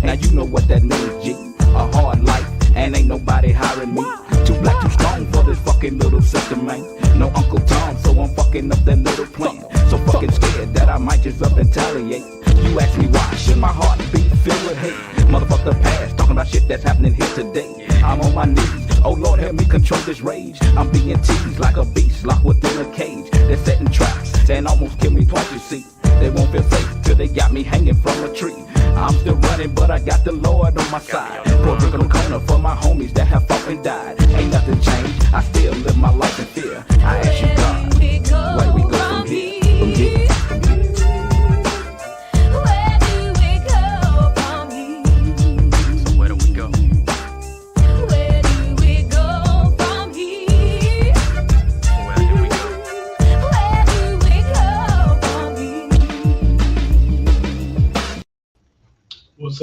Now you know what that means, G. A hard life, and ain't nobody hiring me. Too black, too strong for this fucking little system, man. No Uncle Tom, so I'm fucking up that little plan. So fucking scared that I might just up and retaliate. You ask me why, should my heart be filled with hate? Motherfuck the past, talking about shit that's happening here today. I'm on my knees, oh Lord help me control this rage. I'm being teased like a beast, locked within a cage. They're setting traps, and almost killed me twice, you see. They won't feel safe till they got me hanging from a tree. I'm still running, but I got the Lord on my side. Pour a drink on the corner for my homies that have fought and died. Ain't nothing changed, I still live my life in fear. I ask you God, where do we go from here? From here?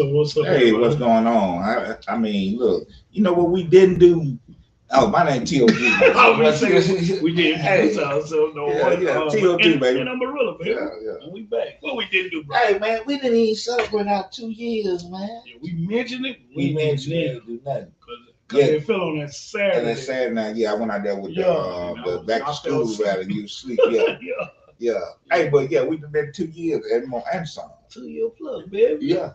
What's up? Hey, what's going on? I mean, look, you know what we didn't do? Oh, my name T.O.G. we didn't Hey. ourselves no T.O.G. baby. And I'm Gorilla, baby. Yeah. And we back. What we didn't do, bro? Hey, man, we didn't even celebrate our 2 years, man. Yeah, we mentioned it. We mentioned it, didn't do nothing. Cause it fell on that Saturday. And that Saturday night, I went out there with the back to school rally. You sleep, yeah. Hey, but yeah, we've been 2 years and more and some. 2 year plus, baby. Yeah.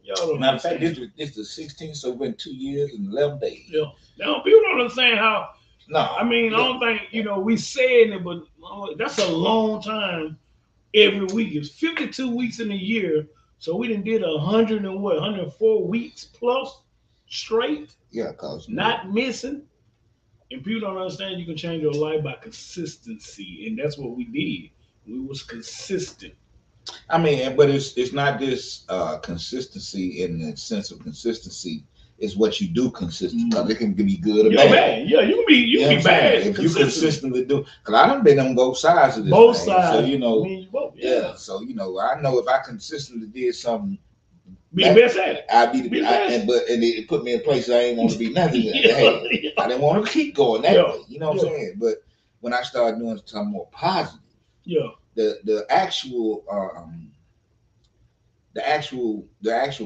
Y'all don't Matter of fact, understand. this is the 16th, so it's been 2 years and 11 days. Yeah. Now people don't understand how. No, I mean, I don't think we saying it, but that's a long time. Every week it's 52 weeks in a year, so we done did 104 weeks plus straight. Yeah, cause not missing. And people don't understand you can change your life by consistency, and that's what we did. We was consistent. I mean, but it's not this consistency in the sense of consistency. It's what you do consistently, because it can be good or bad. Yeah, you can be bad if you consistently do. Because I done been on both sides of this. Both thing. sides. So Yeah. So I know if I consistently did something, be the best at it. I'd be the best. And it put me in places I ain't want to be nothing. I didn't want to keep going that way. You know what I'm saying? But when I started doing something more positive, the actual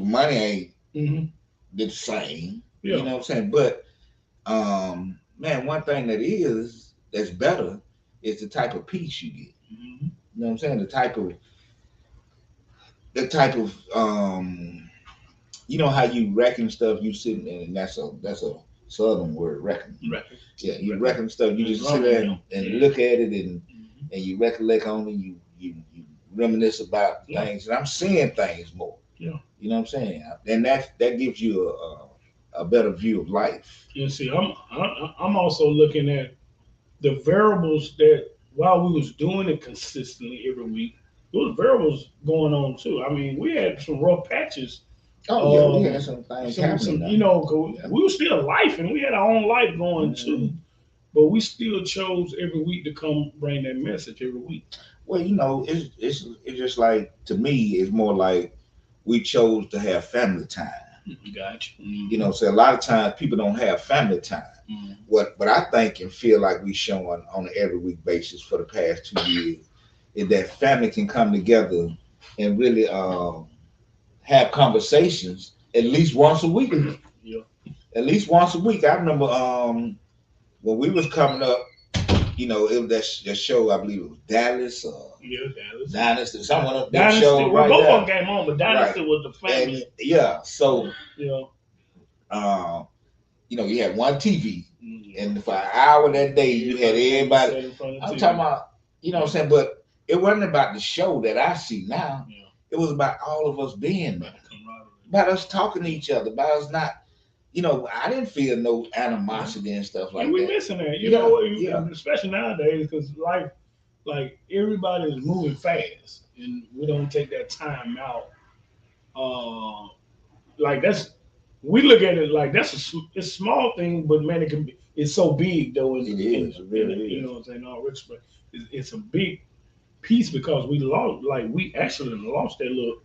money ain't the same. You know what I'm saying? But man, one thing that's better is the type of peace you get. You know what I'm saying? The type of you know how you reckon stuff, you sitting there, and that's a southern word, reckon. Yeah, you reckon stuff, you just sit there and look at it and you recollect on it, you reminisce about things, and I'm seeing things more. You know what I'm saying? And that gives you a better view of life. You see, I'm also looking at the variables that while we was doing it consistently every week, those variables going on too. I mean, we had some rough patches. We had some things happening. We were still life, and we had our own life going too. But we still chose every week to come bring that message every week. Well, it's just like, to me, it's more like we chose to have family time. Gotcha. You know, so a lot of times people don't have family time. What I think and feel like we showing on an every week basis for the past 2 years is that family can come together and really have conversations at least once a week. At least once a week. I remember when we was coming up, it was that show, I believe it was Dallas. Dallas. Dynasty. Someone up that Dynasty, show right both there. of them came on, but Dynasty was the family. And, so you had one TV, and for an hour that day, you had everybody. I'm talking about, you know what I'm saying? But it wasn't about the show that I see now. It was about all of us being there, about us talking to each other, about us not. I didn't feel no animosity and stuff like that. And we missing that, especially nowadays, because life, like, everybody is moving fast, and we don't take that time out. We look at it like it's a small thing, but man, it's so big though. It is. You know what I'm saying? All respect, it's a big piece because we actually lost that little,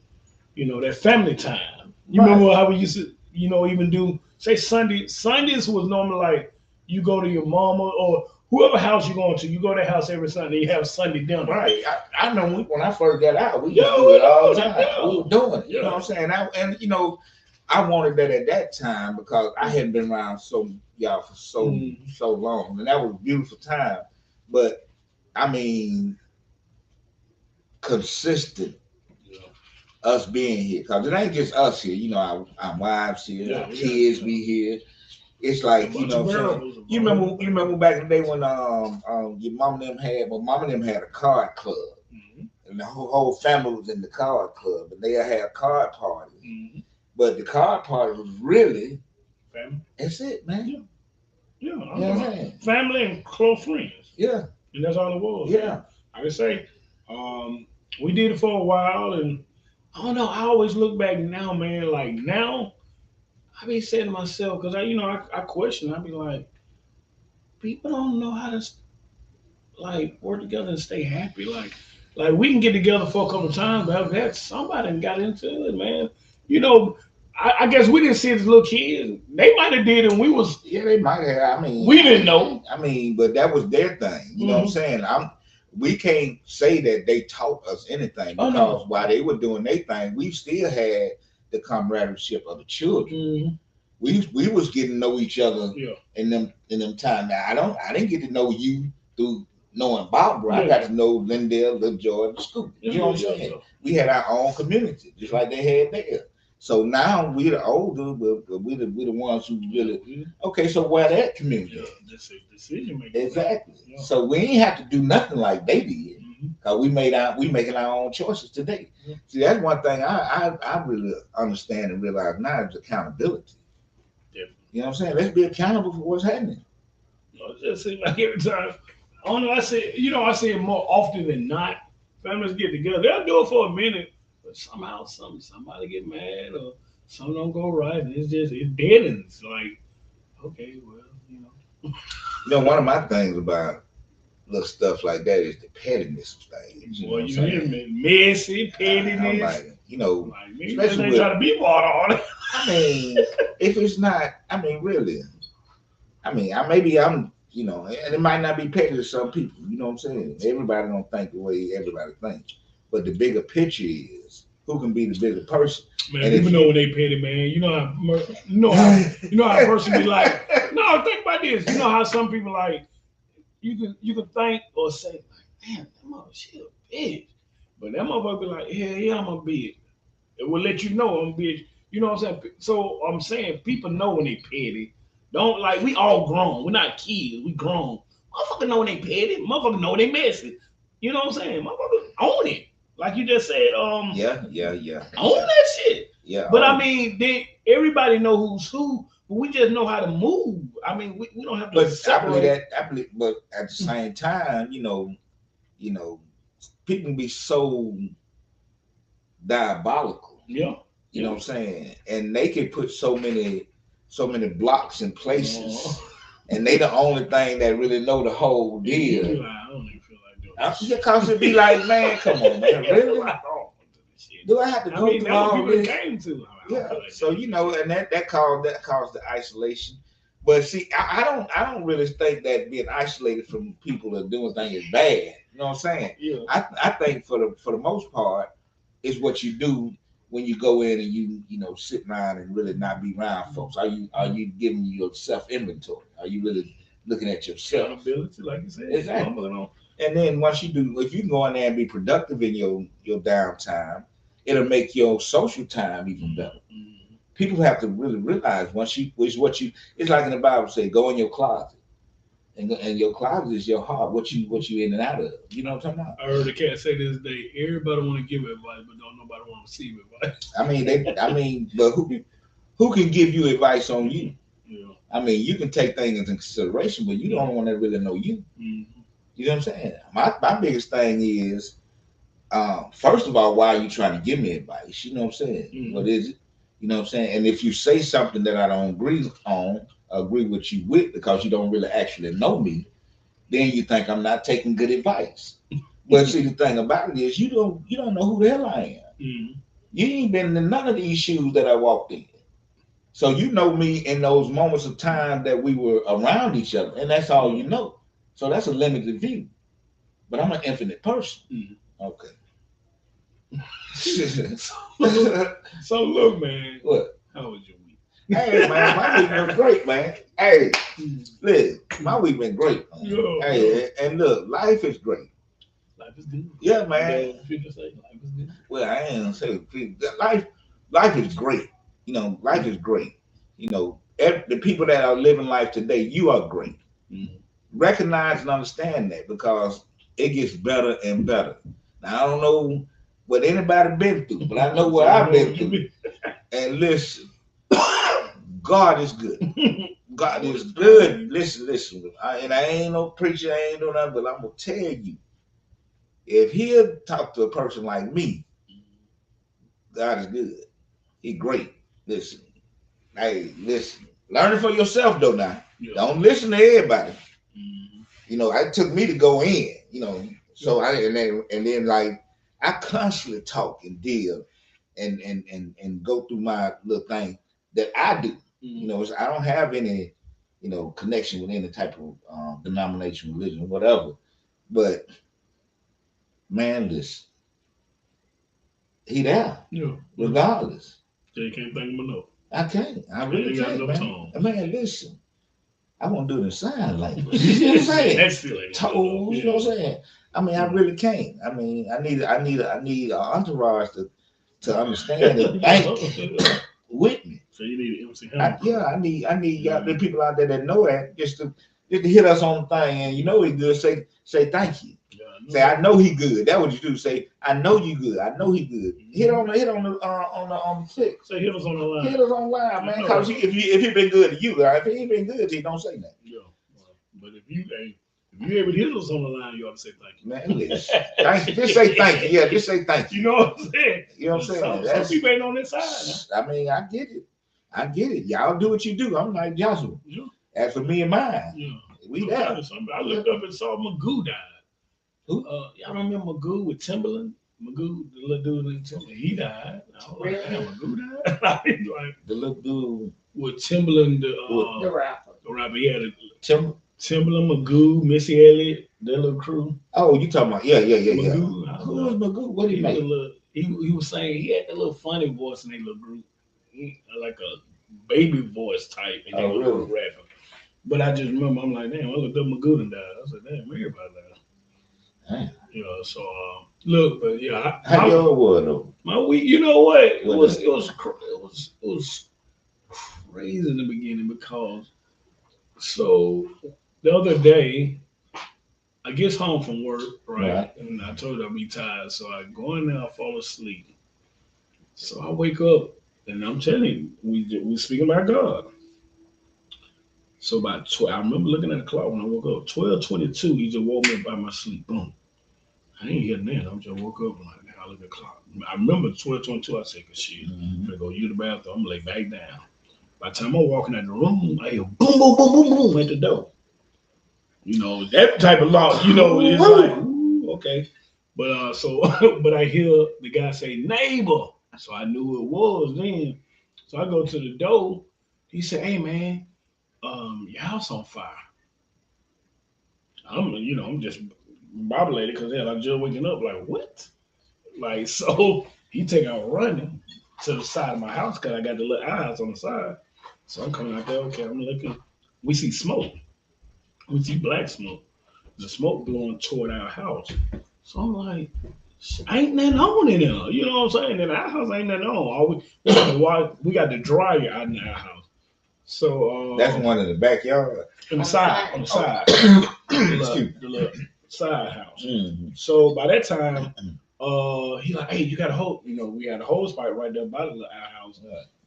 that family time. You remember how we used to, even do, say Sundays was normally like you go to your mama or whoever house you're going to, you go to their house every Sunday, you have Sunday dinner. Right. I remember when I first got out, we used to do it all the time. We were doing it. You know what I'm saying? I wanted that at that time because I hadn't been around y'all for so long, and that was a beautiful time. But I mean, consistent us being here because it ain't just us here. You know, our wives here, our kids be here. It's like you know, what I'm saying? You remember back in the day when your mom and them had, well, mom and them had a card club, and the whole family was in the card club, and they had card parties. But the card party was really family. That's it, man. Yeah, you know what I'm saying? Family and close friends. Yeah, and that's all it was. Yeah, I can say, we did it for a while, and I don't know. I always look back now, man. Like now, I be saying to myself because I question. I be like, people don't know how to like work together and stay happy. Like we can get together for a couple of times, but after that, somebody got into it, man. You know, I guess we didn't see it as little kids. They might have did, and we was. Yeah, they might have. I mean, we didn't know. I mean, but that was their thing. You know what I'm saying? We can't say that they taught us anything because while they were doing their thing, we still had the camaraderie of the children. We was getting to know each other in them time. Now I didn't get to know you through knowing Barbara. I got to know Lindell, Little George, the school. You know what I'm saying? We had our own community, just like they had theirs. So now we the older, but we the ones who really okay. So where that community? That's a decision making. Exactly. Yeah. So we ain't have to do nothing like they did because we making our own choices today. See, that's one thing I really understand and realize now is accountability. Definitely. You know what I'm saying? Let's be accountable for what's happening. It just seems like every time. I don't know. I see it more often than not. Families get together. They'll do it for a minute. But somehow somebody get mad or something don't go right, and it deadens. Like, okay, well, You know, one of my things about little stuff like that is the pettiness of things. Well, you hear me? Messy, pettiness. Like, especially they try to be water on it. I mean, if it's not, I mean, really, I'm, and it might not be petty to some people. You know what I'm saying? Everybody don't think the way everybody thinks. But the bigger picture is who can be the bigger person. Man, and people know when they petty, man. You know how a person be like. No, think about this. You know how some people like you can think or say like, man, that mother she a bitch, but that motherfucker be like, yeah, I'm a bitch. It will let you know I'm a bitch. You know what I'm saying? So I'm saying people know when they petty. Don't like we all grown. We're not kids. We grown. Motherfucker know when they petty. Motherfucker know they messy. You know what I'm saying? Motherfucker own it. Like you just said, Own that shit. Yeah. But I mean, everybody know who's who, but we just know how to move. I mean, we don't have to separate. But at the same time, people can be so diabolical. Yeah. You know what I'm saying? And they can put so many blocks in places. And they the only thing that really know the whole deal. I don't even feel like doing that. Because it'd be like, man, come on, man, really? Do I have to go through all this? Came to. Yeah. So and that caused the isolation. But see, I don't really think that being isolated from people that doing things is bad. You know what I'm saying? Yeah. I think for the most part, it's what you do when you go in and you sit around and really not be around folks. Are you giving your self inventory? Are you really looking at yourself? Accountability, like you said. Exactly. And then once you do, if you can go in there and be productive in your downtime, it'll make your social time even better. People have to really realize it's like in the Bible say, go in your closet. And your closet is your heart, what you in and out of. You know what I'm talking about? I heard a cat say this day, everybody want to give advice, but don't nobody want to receive advice. But who can give you advice on you? Yeah. I mean, you can take things into consideration, but you don't want to really know you. Mm-hmm. You know what I'm saying? My biggest thing is, first of all, why are you trying to give me advice? You know what I'm saying? Mm-hmm. What is it? You know what I'm saying? And if you say something that I don't agree with you with because you don't really actually know me, then you think I'm not taking good advice. But see, the thing about it is you don't know who the hell I am. Mm-hmm. You ain't been in none of these shoes that I walked in. So you know me in those moments of time that we were around each other, and that's all you know. So that's a limited view. But I'm an infinite person. Mm-hmm. Okay. So look, man. What? How old you? Hey man, my week been great, man. Hey, look, my week been great. Hey, and look, life is great. Life is good. Yeah, man. People say life is good. Well, I ain't gonna say life is great. You know, life is great. You know, the people that are living life today, you are great. Recognize and understand that because it gets better and better. Now I don't know what anybody been through, but I know what I've been through. And listen, God is good. God is good. Listen. And I ain't no preacher, I ain't no nothing, but I'm gonna tell you, if he'll talk to a person like me, God is good. He great. Listen. Hey, listen. Learn it for yourself though now. Yeah. Don't listen to everybody. You know, it took me to go in, you know. So and then like I constantly talk and deal and go through my little thing that I do. You know, I don't have any, you know, connection with any type of denomination, religion, whatever. But man, listen, he there, regardless. So you can't thank him enough. I can't. I really can't, man. Man, listen. I want to do it in sign language. You know what I'm saying? That's still ain't toes. You know what I'm saying? I mean, I really can't. I mean, I need an entourage to understand and think with me. So you need an MC Hammer. I need the people out there that know that just to hit us on the thing, and you know he good. Say thank you. Say I know he good. That's what you do. Say I know you good. I know he good. Hit on the click. Say hit us on the line. Hit us on the line, man. Because if he been good to you, if he ain't been good, he don't say that. Yeah. But if you ever hit us on the line, you ought to say thank you. Man, listen. Thank you. Just say thank you. Yeah, just say thank you. You know what I'm saying? You know what I'm saying? Some people ain't on this side. I mean, I get it. Y'all do what you do. I'm like Joshua. Yeah. As for me and mine, we there. I looked up and saw Magoo died. Who? Y'all remember Magoo with Timberland? Magoo, the little dude in Timberland, he died. I was like, damn, Magoo died. Like, the little dude with Timberland, the rapper. The rapper, he had Timberland, Magoo, Missy Elliott, their little crew. Oh, you talking about Magoo? Yeah. Who was Magoo? What did he make? He was saying he had that little funny voice in their little group, like a baby voice type, and they were really rapping. But I just remember, I'm like, damn, I looked up Magoo and died. I said, damn, everybody died. You know, so look, but yeah, how your was though? My week, you know what? It was crazy in the beginning because so the other day I get home from work, right? And I told you I'd be tired, so I go in there, I fall asleep. So I wake up and I'm telling you, we speaking about God. So about 12, I remember looking at the clock when I woke up. 12:22, he just woke me up by my sleep. Boom. I ain't hear nothing. I just woke up and like, I look at the clock. I remember 12:22. I said, "Cause shit, I'm gonna go use the bathroom. I'm gonna lay back down." By the time I'm walking out the room, I hear boom, boom, boom, boom, boom at the door. You know that type of law. You know, it's like okay, but but I hear the guy say neighbor, so I knew who it was then. So I go to the door. He said, "Hey man, your house on fire." I'm just bobbleheaded because I just waking up like what? Like so he take out running to the side of my house because I got the little outhouse on the side. So I'm coming out there, okay, I'm looking. We see smoke. We see black smoke. The smoke blowing toward our house. So I'm like, ain't nothing on in there. You know what I'm saying? In our house ain't nothing on. We got the dryer out in our house. So that's one in the backyard. On the side. the little side house. So by that time, he like, hey, you got a hose. You know, we had a hose pipe right there by the house.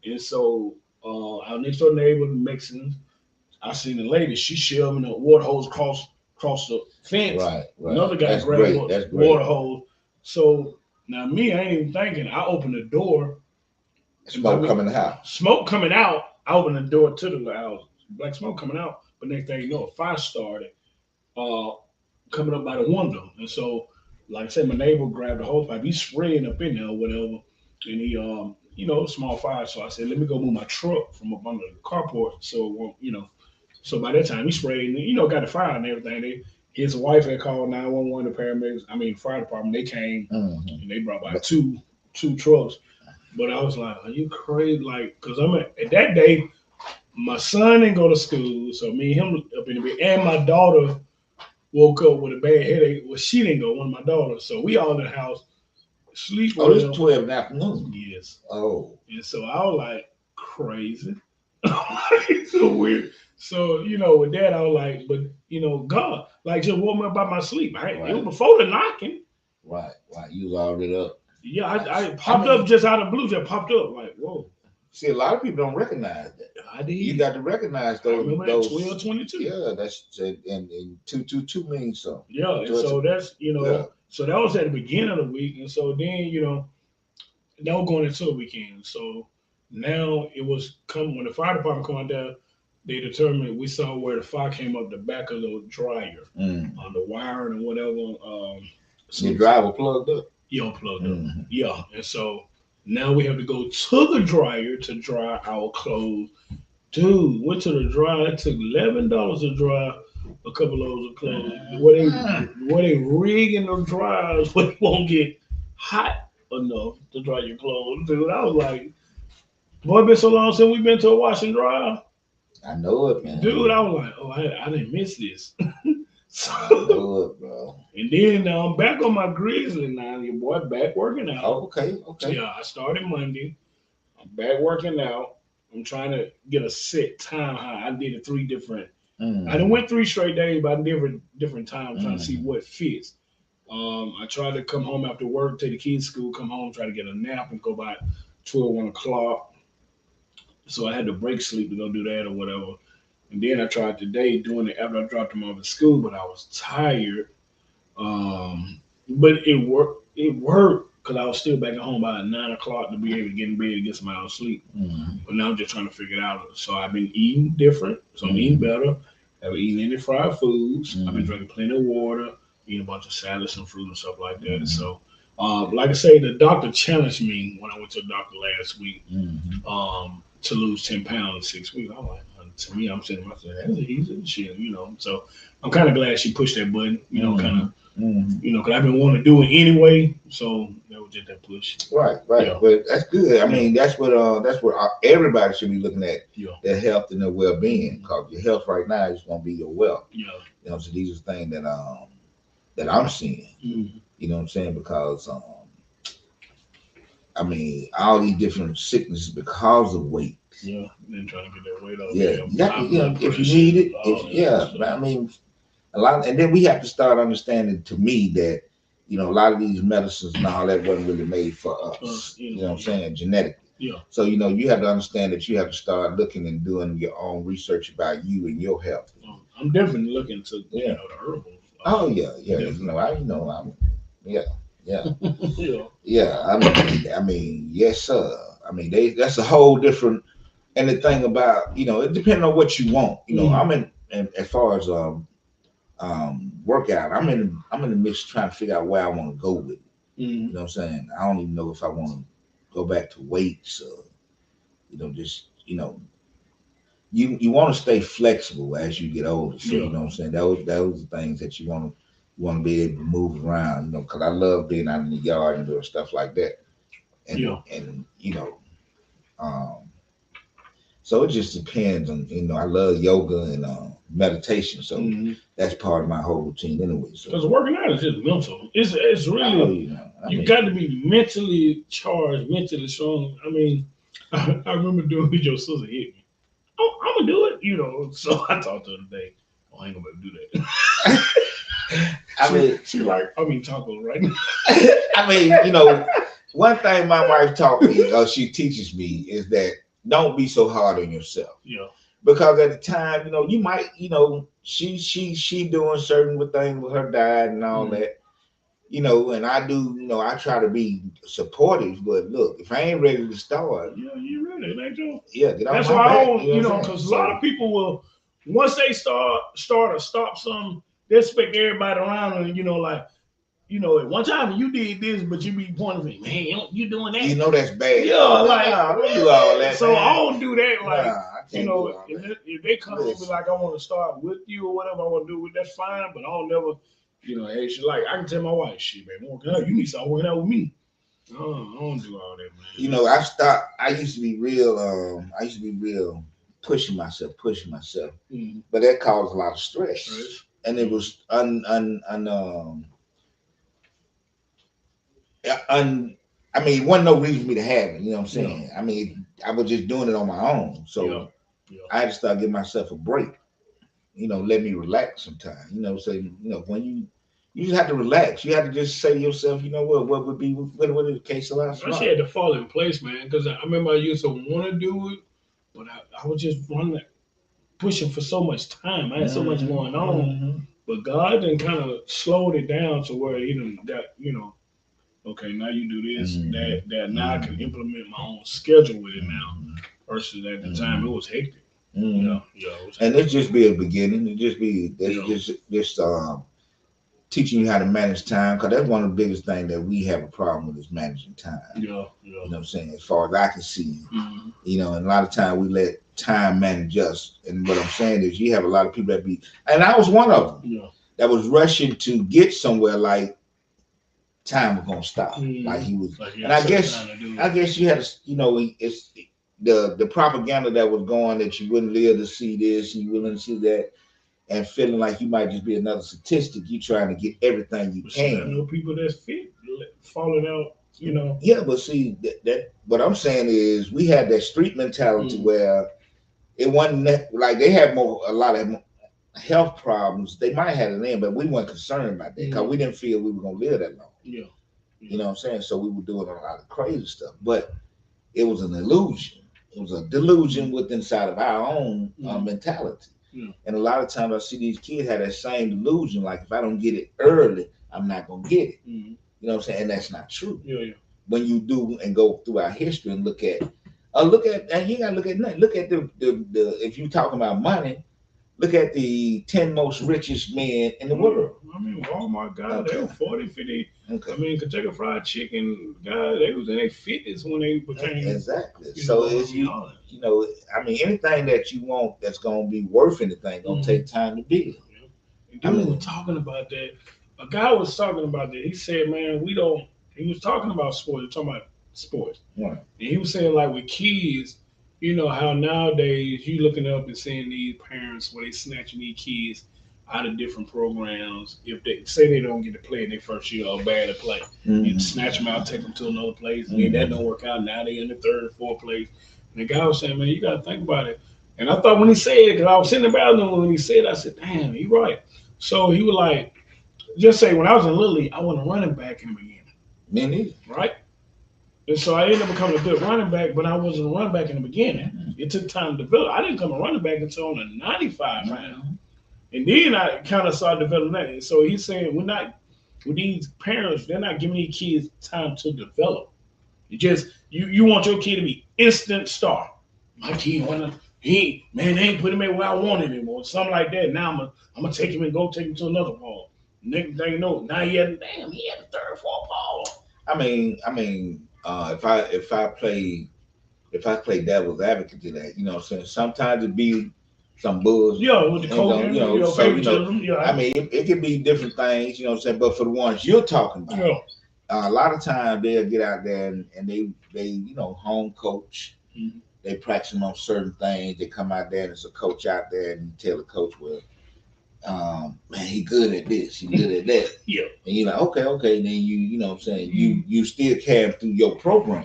And so our next door neighbor, the Mexicans, I seen the lady, she shoving a water hose across the fence. Right. Another guy grabbed water hose. So now me, I ain't even thinking. I opened the door. Smoke coming out. Smoke coming out. I opened the door to the house. Black smoke coming out. But next thing you know, a fire started coming up by the window. And so, like I said, my neighbor grabbed the hose pipe. He's spraying up in there or whatever. And he, small fire. So I said, let me go move my truck from up under the carport. So it won't, So by that time, he sprayed and, got the fire and everything. His wife had called 911, the paramedics, fire department. They came and they brought by two trucks. But I was like, are you crazy? Like, cause at that day, my son didn't go to school, so me and him up in the bed, and my daughter woke up with a bad headache. Well, she didn't go, one of my daughters. So we all in the house, sleep Oh, well. it's 12 in the afternoon. Yes. Oh. And so I was like, crazy. It's so weird. So, with that, I was like, but, God, like, just woke me up by my sleep. It was Right. before the knocking. Right. You was already up. Yeah, I popped up just out of the blue, just popped up. Like, whoa. See, a lot of people don't recognize that. I did. You got to recognize I those. remember Those 12/22. Yeah, that's and 222 means something. Yeah, and so that's, Yeah. so that was at the beginning of the week. And so then, now going into the weekend. So now it was come when the fire department come out there, they determined we saw where the fire came up the back of the dryer on the wire and whatever. So the driver plugged up. Yeah, plugged up. Yeah, and so now we have to go to the dryer to dry our clothes. Dude, went to the dryer. It took $11 to dry a couple loads of clothes. Where they rigging the dryers where it won't get hot enough to dry your clothes. Dude, I was like, boy, it been so long since we've been to a wash and dryer. I know it, man. Dude, I was like, oh, I didn't miss this. So, I know it, bro. And then now I'm back on my grizzly now. Your boy back working out. Oh, okay. Yeah, I started Monday. I'm back working out. I'm trying to get a set time high. I did it 3 different. I done went 3 straight days, but I did different times trying to see what fits. I tried to come home after work, take the kids to school, come home, try to get a nap and go by 12, 1 o'clock. So I had to break sleep to go do that or whatever. And then I tried today doing it after I dropped them off at school, but I was tired. But it worked. It worked because I was still back at home by 9 o'clock to be able to get in bed and get some hours sleep. But now I'm just trying to figure it out. So I've been eating different. So I'm eating better. I haven't eaten any fried foods. I've been drinking plenty of water, eating a bunch of salads and fruit and stuff like that. So, like I say, the doctor challenged me when I went to the doctor last week to lose 10 pounds in 6 weeks. I'm like, to me, I'm saying to myself, that's easy shit, So I'm kind of glad she pushed that button, kind of. Because I've been wanting to do it anyway, so that was just that push. Right. Yeah. But that's good. I mean, that's what everybody should be looking at. Yeah. Their health and their well-being, because your health right now is going to be your wealth. Yeah. So these are things that I'm seeing. You know what I'm saying? Because I mean, all these different sicknesses because of weight. Yeah. Then trying to get that weight off. Yeah. If you need it, but I mean. A lot, and then we have to start understanding, to me, that a lot of these medicines and all that wasn't really made for us. You know what I'm saying? Genetically. Yeah. So you have to understand that you have to start looking and doing your own research about you and your health. I'm definitely looking to the herbals. Oh yeah. I'm yeah. I mean, yes, sir. I mean, that's a whole different. And the thing about it depends on what you want. I'm in as far as workout. I'm in the midst trying to figure out where I want to go with it. You know what I'm saying? I don't even know if I want to go back to weights or you want to stay flexible as you get older. So you know what I'm saying? Those are things that you want to be able to move around, because I love being out in the yard and doing stuff like that. And so it just depends on, I love yoga and meditation. So that's part of my whole routine anyway. Because working out is just mental. It's really, you got to be mentally charged, mentally strong. I mean, I remember doing what your sister hit me. Oh, I'm going to do it, So I talked to her today. Oh, I ain't going to do that. She like, I'm eating tacos right now. I mean, one thing my wife taught me, she teaches me, is that don't be so hard on yourself. Yeah. Because at the time, you might, she doing certain things with her diet and all that, and I do, I try to be supportive, but look, if I ain't ready to start. Yeah, you ready, ain't you? Yeah, get that's why I don't, because a lot of people will, once they start or stop something, they expect everybody around them, like, at one time you did this, but you be pointing at me, man, you doing that. That's bad. Yeah, like, I don't do all that. So man. I don't do that. Like, if they come and be like, I want to start with you or whatever I want to do with, that's fine. But I don't never, hey, she like, I can tell my wife, shit, man, working out, you need to start working out with me. I don't do all that, man. You know, I stopped. I used to be real. Pushing myself, but that caused a lot of stress, and it was I mean, it wasn't no reason for me to have it. You know what I'm saying? I mean, I was just doing it on my own, so I had to start giving myself a break. You know, let me relax sometimes. You know, say, you know, when you just have to relax. You have to just say to yourself, you know what would be what is the case of last I actually had to fall in place, man, because I remember I used to want to do it, but I was just running, pushing for so much time. I had so much going on, but God then kind of slowed it down to where he done got, okay, now you do this, that. Now I can implement my own schedule with it now, versus at the time it was hectic. And it just be a beginning. It just be just teaching you how to manage time, because that's one of the biggest things that we have a problem with is managing time. You know what I'm saying? As far as I can see, you know, and a lot of time we let time manage us. And what I'm saying is, you have a lot of people that be, and I was one of them that was rushing to get somewhere like time was gonna stop, like he was. And I guess you had to, you know, it's the propaganda that was going that you wouldn't live to see this, you wouldn't see that. And feeling like you might just be another statistic, you trying to get everything you can. I know people that's fit falling out, you know. Yeah, but see that what I'm saying is we had that street mentality where it wasn't like they had a lot of health problems. They might have it in, but we weren't concerned about that because we didn't feel we were gonna live that long. You know what I'm saying? So we were doing a lot of crazy stuff, but it was an illusion. It was a delusion within inside of our own mentality. And a lot of times I see these kids have that same delusion, like if I don't get it early, I'm not gonna get it. You know what I'm saying? And that's not true. When you do and go through our history and look at, and you gotta look at nothing. Look at the if you talking about money, look at the 10 most richest men in the world. I mean, Walmart guys, they were 40, 50. I mean, Kentucky Fried Chicken guys, they was in their 50s when they became. Exactly. So it's you know, I mean, anything that you want that's gonna be worth anything gonna take time to build. I mean, we were talking about that. A guy was talking about that. He said, man, we don't. He was talking about sports. Talking about sports. And he was saying, like with kids, you know how nowadays you looking up and seeing these parents where they snatching these kids out of different programs. If they say they don't get to play in their first year or bad at play, you snatch them out, take them to another place, and then that don't work out. Now they in the third, fourth place. And the guy was saying, man, you got to think about it. And I thought when he said it, because I was sitting in the bathroom when he said it, I said, damn, he right. So he was like, just say when I was in Little League, I wasn't a running back in the beginning. Me neither. Right? And so I ended up becoming a good running back, but I wasn't a running back in the beginning. It took time to develop. I didn't become a running back until on the 95 round. And then I kind of started developing that. So he's saying we're not, with these parents, they're not giving these kids time to develop. You just, you want your kid to be instant star. My kid they ain't putting him where I want him anymore. Something like that. Now I'm gonna take him and go take him to another ball. Next thing you know, now he had the third, fourth ball. I mean, if I play devil's advocate to that, you know what I'm saying? Sometimes it be some bulls. With the coaching, I mean, it can be different things, you know what I'm saying? But for the ones you're talking about, a lot of times they'll get out there and they home coach. They practice them on certain things. They come out there and there's a coach out there and you tell the coach, well, man, he good at this, he good at that. And you're like, okay, then you know what I'm saying, you still carry him through your program.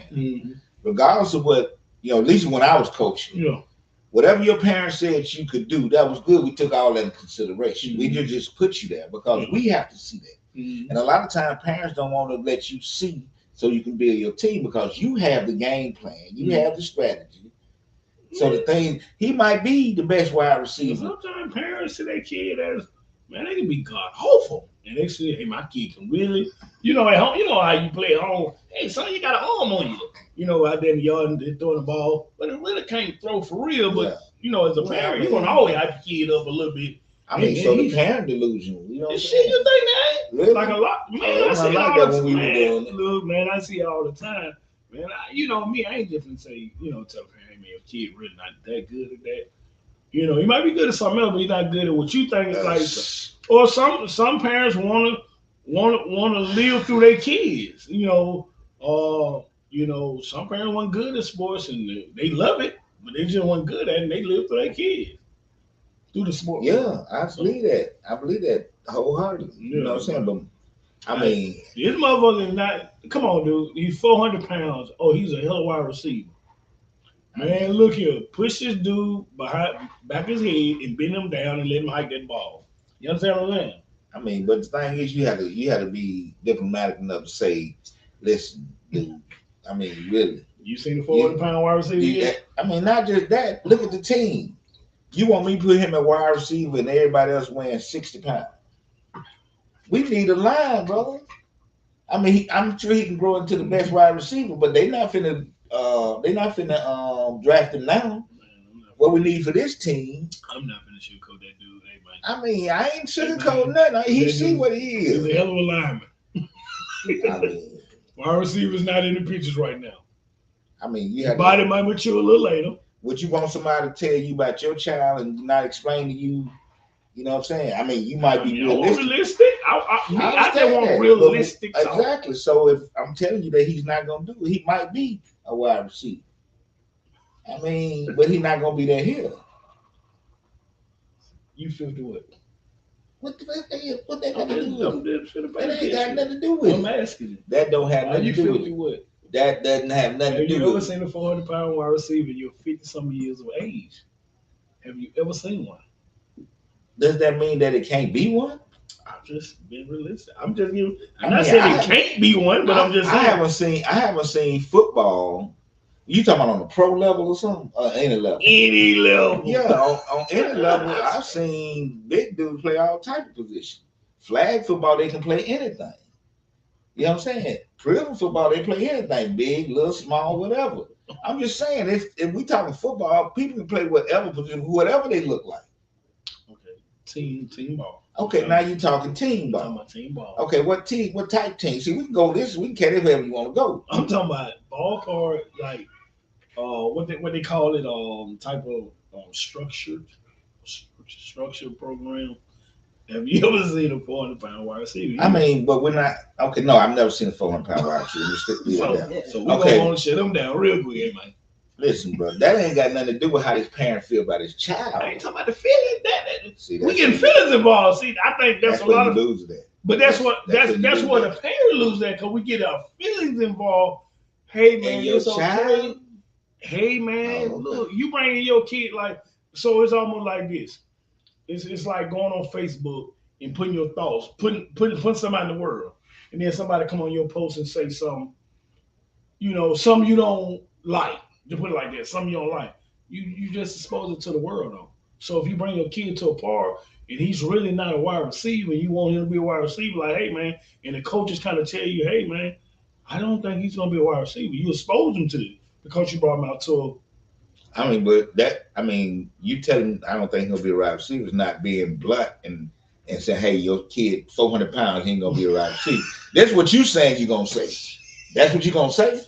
Regardless of what, at least when I was coaching, whatever your parents said you could do, that was good. We took all that into consideration. We just put you there because we have to see that. And a lot of times parents don't want to let you see so you can build your team because you have the game plan, you have the strategy. So the thing, he might be the best wide receiver. Sometimes parents see their kid as, man, they can be God hopeful. And they say, hey, my kid can really, at home, how you play at home. Hey, son, you got an arm on you. Out there in the yard and they're throwing the ball. But it really can't throw for real. But, as a parent, you're going to always hype your kid up a little bit. I mean, so the parent delusional. Shit, you think that? Really? Like a lot. Man, I see all the time. Look, man, I see all the time. Man, me, I ain't just gonna say, tell a parent, hey, man, your kid really not that good at that. He might be good at something else, but he's not good at what you think is like. Or some parents wanna live through their kids. You know, some parents weren't good at sports and they love it, but they just weren't good at it and they live for their kids through the sport Yeah, program. I So believe that. I believe that wholeheartedly. You know yeah, what I'm saying? but But I like mean, this motherfucker is not. Come on, dude. He's 400 pounds. Oh, he's a hell of a wide receiver. I Man, mean, look here. Push this dude behind back his head and bend him down and let him hike that ball. You understand what I'm saying? but the thing is, you had to be diplomatic enough to say, listen, dude. I mean, really, You seen the 400 you, pound wide receiver you. yet? I mean, not just that. Look at the team. You want me to put him at wide receiver and everybody else weighing 60 pounds? We need a line, brother. I mean, I'm sure he can grow into the best wide receiver, but they not finna draft him now. Man, What we need for this team, I'm not finna sugarcoat that dude. Hey, man. I mean, I ain't Hey, sugarcoating man. nothing. He That see dude what he is is. a hell of a lineman. I mean, Wide receiver's not in the pictures right now. you His have body to. might mature a little later. Would you want somebody to tell you about your child and not explain to you? You know what I'm saying? I mean, you might I be mean, I want realistic. realistic. I I just understand want that, but realistic talk. exactly. So if I'm telling you that he's not gonna do it, he might be a wide receiver. I mean, but he's not gonna be that hitter. You feel the what? What that got to do with I'm it? just finna pay That ain't got attention. nothing to do with I'm it. asking you. That don't have Are nothing you to do with filthy it. what? That doesn't have nothing Have to do you ever with it. seen a 400 pound wide receiver? You're 50 some years of age. Have you ever seen one? Does that mean that it can't be one? I've just been realistic. I'm just giving. I'm I not mean, saying it can't be one, but I'm just I saying haven't seen football. You talking about on a pro level or something? Any level? any level. Yeah, on any level, I've seen big dudes play all type of positions. Flag football, they can play anything. You know what I'm saying? Prison football, they play anything, big, little, small, whatever. I'm just saying, if we talking football, people can play whatever position, whatever they look like. Okay, team ball. Okay, now you talking team I'm talking ball. about team ball. Okay, what type team? See, we can go this, we can carry it wherever you want to go. I'm talking about ballpark, like what they call it, type of structured program. Have you ever seen a 400 pound wide receiver? I mean, but we're not okay. No, I've never seen a 400 pound wide receiver. Let's stick with that. So we Okay. gonna shut them down real quick, man. Listen, bro, that ain't got nothing to do with how this parent feel about his child. I ain't talking about the feelings. See, We getting feelings involved. See, I think that's a where lot you of. lose that. But that's what That's what the parent lose that because we get our feelings involved. Hey man, And your it's okay. child. Hey man, Oh, okay. look, you bringing your kid like so. It's almost like this. It's like going on Facebook and putting your thoughts, putting somebody in the world, and then somebody come on your post and say something, some you don't like. To put it like that, some you don't like. You just expose it to the world though. So if you bring your kid to a park and he's really not a wide receiver, and you want him to be a wide receiver, like hey man, and the coaches kind of tell you, hey man, I don't think he's gonna be a wide receiver. You expose him to it because you brought him out to you tell him I don't think he'll be a wide receiver is not being blunt and saying, hey, your kid 400 pounds, he ain't gonna be a wide receiver. That's what you saying you're gonna say. That's what you're gonna say.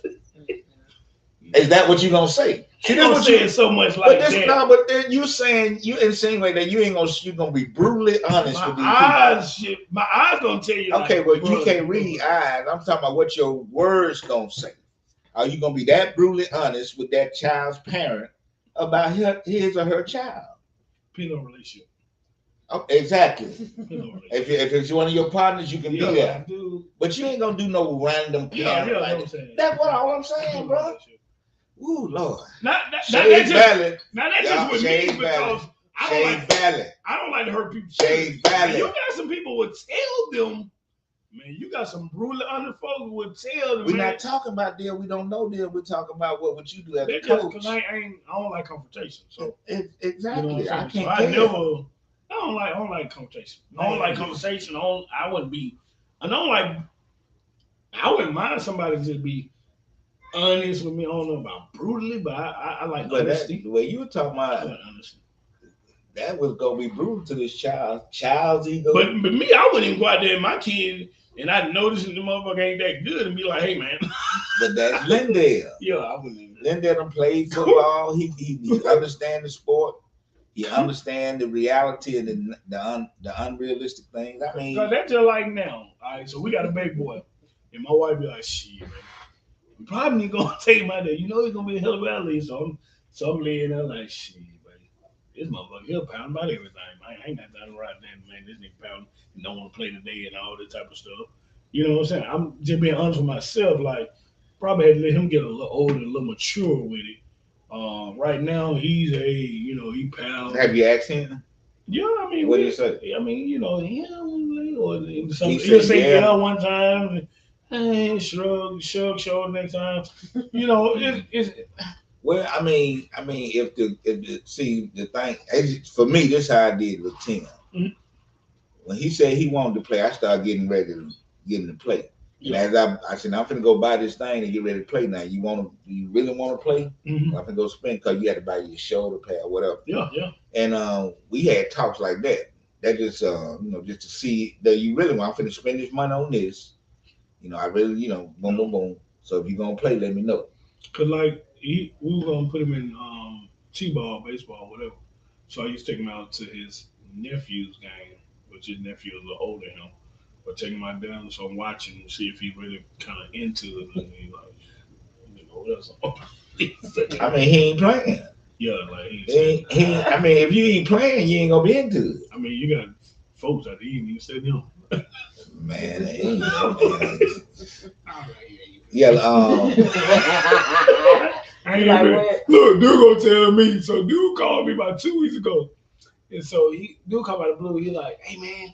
Is that what you're gonna say? See, that's what saying so much like that. No, but then you saying you insinuate that you're gonna be brutally honest with these people. My eyes gonna tell you. Okay, like, well you can't read eyes. I'm talking about what your words gonna say. Are you gonna be that brutally honest with that child's parent about his or her child? Penal relationship. Oh, exactly. If it's one of your partners, you can be there. But you ain't gonna do no random parent. That's what all I'm saying, bro. Ooh, Lord. That's just with me because I don't like to hurt people. Shade Valley. You got some people would tell them, man, you got some brutally honest folks would tell them. We're not talking about deal. We don't know deal. We're talking about what you do as a coach. Because I don't like confrontation. So exactly. I can't. I don't like confrontation. I don't like conversation. I wouldn't be. I wouldn't mind somebody just be honest with me. I don't know about brutally, but I like honesty. The way you were talking about honesty. That was gonna be brutal to this child's ego. But me, I wouldn't even go out there and my kid and I notice the motherfucker ain't that good and be like, hey man. But that's Lindale. Yeah, I wouldn't even. Lindale done played football. He understand the sport. He understand the reality and the unrealistic things. I mean, because that's just like now. All right, so we got a big boy, and my wife be like, "Shit, man, We probably ain't gonna take him out there. You know he's gonna be a hell of a athlete. So I'm laying there like shit, buddy. This motherfucker, he'll pound about everything. I ain't got time to ride that man. This nigga pound and don't want to play today and all this type of stuff. You know what I'm saying? I'm just being honest with myself. Like, probably had to let him get a little older, a little mature with it. Right now, he's he pounds. Have you asked him? Yeah, I mean, what did he say? I mean, yeah, or He he'll said, say yeah. yeah one time, and shrug next time. You know, it's Well, I mean, if the see the thing for me, this how I did with Tim. Mhm. When he said he wanted to play, I started getting ready to get him to play. Yeah. And as I said, I'm finna go buy this thing and get ready to play now. You really want to play? Mhm. I'm finna go spend because you had to buy your shoulder pad, whatever. Yeah. And we had talks like that. That just just to see that you really want. I'm finna spend this money on this. I really boom boom boom. So if you're gonna play, let me know. Cause like we were gonna put him in t-ball, baseball, whatever. So I used to take him out to his nephew's game, which his nephew is a little older than him. But take him out there, so I'm watching to see if he really kind of into it. And he like, what else? I mean, he ain't playing. Yeah, like I mean, if you ain't playing, you ain't gonna be into it. I mean, you got folks out there, you even said them. Man, yeah. I ain't like, look, dude gonna tell me. So dude called me about 2 weeks ago, and so dude called out of the blue. He like, hey man,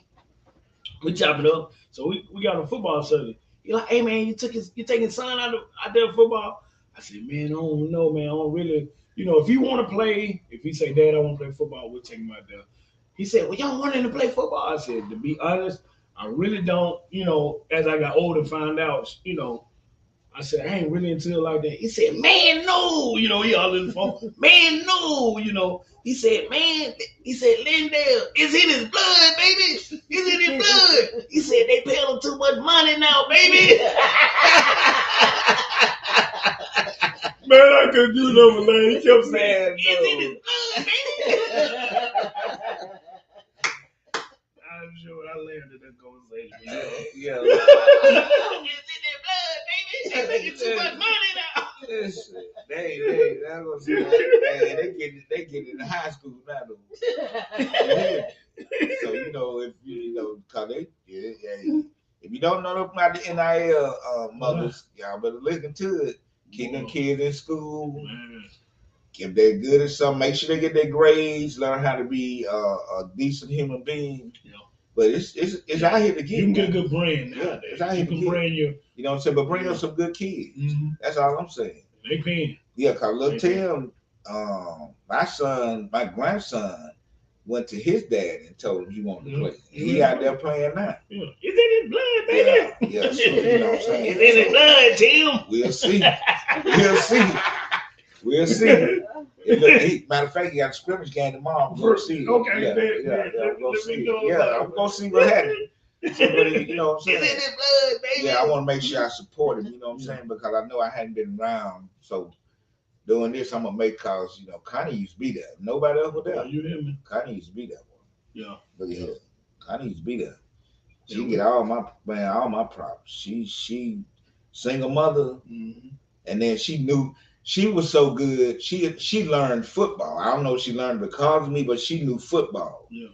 we chop it up. So we got a football Sunday. He like, hey man, you taking son out there football. I said, man, I don't know, man. I don't really, if you want to play, if he say, Dad, I want to play football, we'll take him out there. He said, well, y'all want him to play football? I said, to be honest, I really don't. As I got older and found out, I said, I ain't really into it like that. He said, man, no. He all in the phone. Man, no. He said, man, Lindell, it's in his blood, baby. It's in his blood. He said, they pay him too much money now, baby. Man, I couldn't do no more. He kept saying, it's in his blood, baby. I'm sure I landed that conversation. Yeah. It's in their blood, baby. They making too much money now. They get into high school now. So cause if you don't know about the NIL mothers, y'all better listen to it. Keep them kids in school. Man. If they're good at something, make sure they get their grades. Learn how to be a decent human being. Yeah. But it's out here to get. You can get a good brand nowadays. Yeah, it's out here you can brand your. You know what I'm saying? But bring up some good kids. Mm-hmm. That's all I'm saying. They paying. Yeah, cause look, Tim, my grandson went to his dad and told him he wanted to play. He out there playing now. Yeah. It's in his blood, baby. Yeah. So, you know what I'm saying? It's in his blood, Tim. We'll see. Matter of fact, he got a scrimmage game tomorrow. We'll see. Okay. We'll see. I'm gonna see what happens. You know what I'm saying? It's in his blood, baby. Yeah, I want to make sure I support him. You know what I'm saying? Because I know I hadn't been around. So doing this, I'm gonna make cause Connie used to be there. Nobody else was there. You hear me? Connie used to be there. Yeah. Look at her. Connie used to be there. She get all my props. She single mother, and then she knew she was so good. She learned football. I don't know if she learned because of me, but she knew football. Yeah.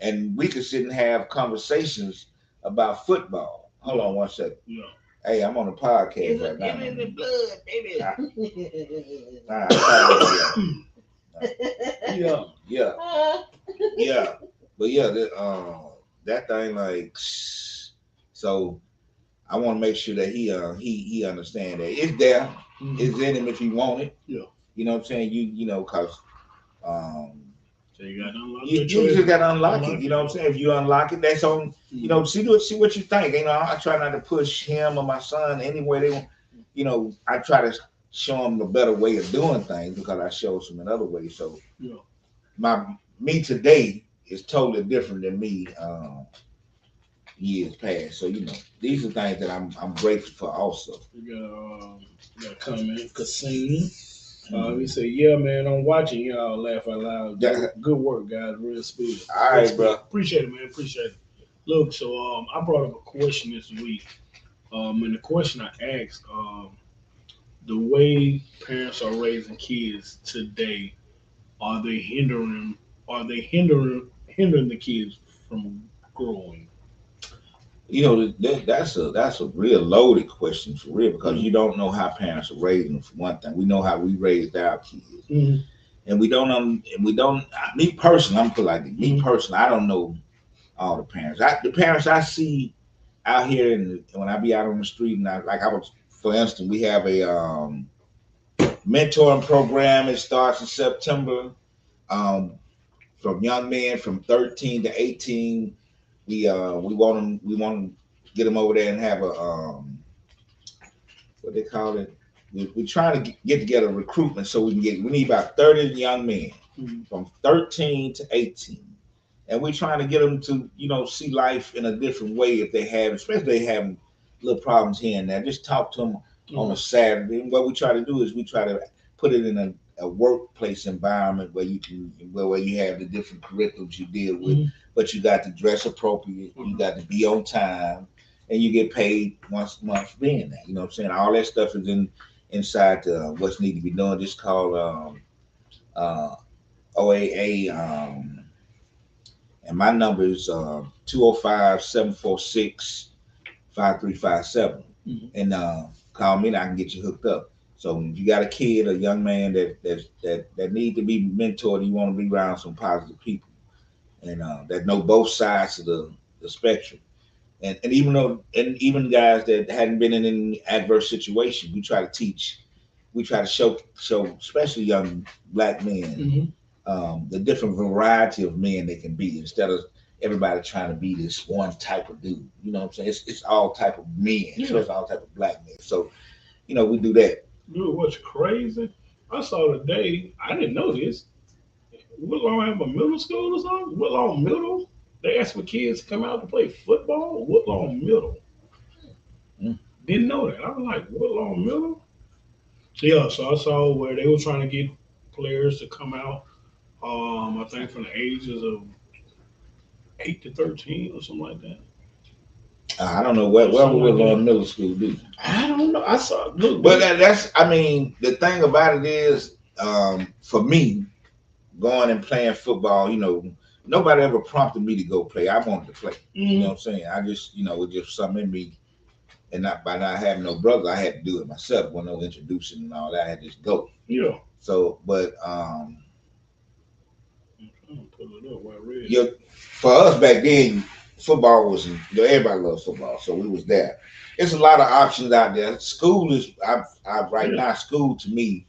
And we could sit and have conversations about football. Hold on one second. Yeah. Hey, I'm on a podcast right now. It's in the blood, baby. Yeah. But yeah, that thing like so. I want to make sure that he understand that it's there. It's in him if he want it. Yeah. You know what I'm saying? Cause so you gotta unlock you just gotta unlock it. You know what I'm saying? If you unlock it, that's on. See what you think. I try not to push him or my son anywhere they want. I try to show them the better way of doing things because I showed them another way. So me today is totally different than me years past. So these are things that I'm grateful for also. We got a comment, Cassini. He said, yeah, man, I'm watching y'all laugh out loud. Good work, guys. Real speed. All right, bro. Appreciate it, man. Appreciate it. Look, so I brought up a question this week. And the question I asked, the way parents are raising kids today, are they hindering? Are they hindering the kids from growing? That's a real loaded question for real because Mm-hmm. you don't know how parents are raising them. For one thing, we know how we raised our kids, Mm-hmm. and we don't. Me personally, I'm put like this. Me Mm-hmm. personally, I don't know all the parents. The parents I see out here, and when I be out on the street, and for instance, we have a mentoring program. It starts in September. Um, from young men from 13 to 18. We want to get them over there and have a what they call it. We trying to get together recruitment so we need about 30 young men Mm-hmm. from 13 to 18. And we're trying to get them to, see life in a different way if they have, especially if they having little problems here and there. Just talk to them on a Saturday. And what we try to do is we try to put it in a workplace environment where you have the different curriculums you deal with, Mm-hmm. but you got to dress appropriate, you got to be on time, and you get paid once a month for being there. You know what I'm saying? All that stuff is inside what's need to be done. Just called uh, OAA. And my number is 205 Mm-hmm. And call me and I can get you hooked up. So if you got a kid, a young man that need to be mentored, you want to be around some positive people and that know both sides of the spectrum. And even guys that hadn't been in any adverse situation, we try to show especially young black men Mm-hmm. the different variety of men they can be instead of everybody trying to be this one type of dude. You know what I'm saying? It's all type of men, Yeah. especially all type of black men. So we do that. Dude, what's crazy? I saw today. I didn't know this. Woodlawn have a middle school or something? Woodlawn Middle? They asked for kids to come out to play football? Woodlawn Middle. Mm. Didn't know that. I was like, Woodlawn Middle? Yeah, so I saw where they were trying to get players to come out, I think from the ages of 8 to 13 or something like that. I don't know where Something would like Lord that. Middle School do. I don't know. I saw, look, But that's I mean the thing about it is for me going and playing football, nobody ever prompted me to go play. I wanted to play. You know mm, what I'm saying? I just it was just something in me. And not by not having no brother, I had to do it myself. When no introducing and all that, I had to just go. yeah. So, but I'm trying to pull it up where I read it. you for us back then, football was everybody loves football, so we was there. It's a lot of options out there. School is I right Yeah. now. School to me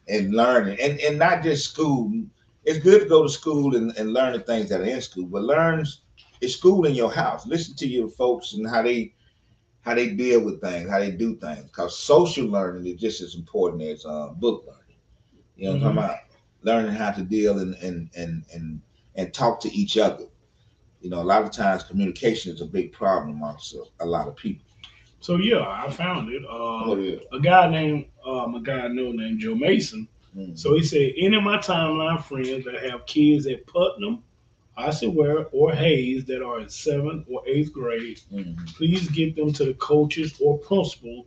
and learning and not just school. It's good to go to school and learn the things that are in school, but it's school in your house. Listen to your folks and how they deal with things, how they do things. Because social learning is just as important as book learning. You know what I'm hmm talking about? Learning how to deal and talk to each other. A lot of times communication is a big problem amongst a lot of people. So yeah, I found it. What is A guy I know named Joe Mason. it? So he said, any of my timeline friends that have kids at Putnam, Osceola, or Hayes that are in seventh or eighth grade, Mm-hmm. please get them to the coaches or principal.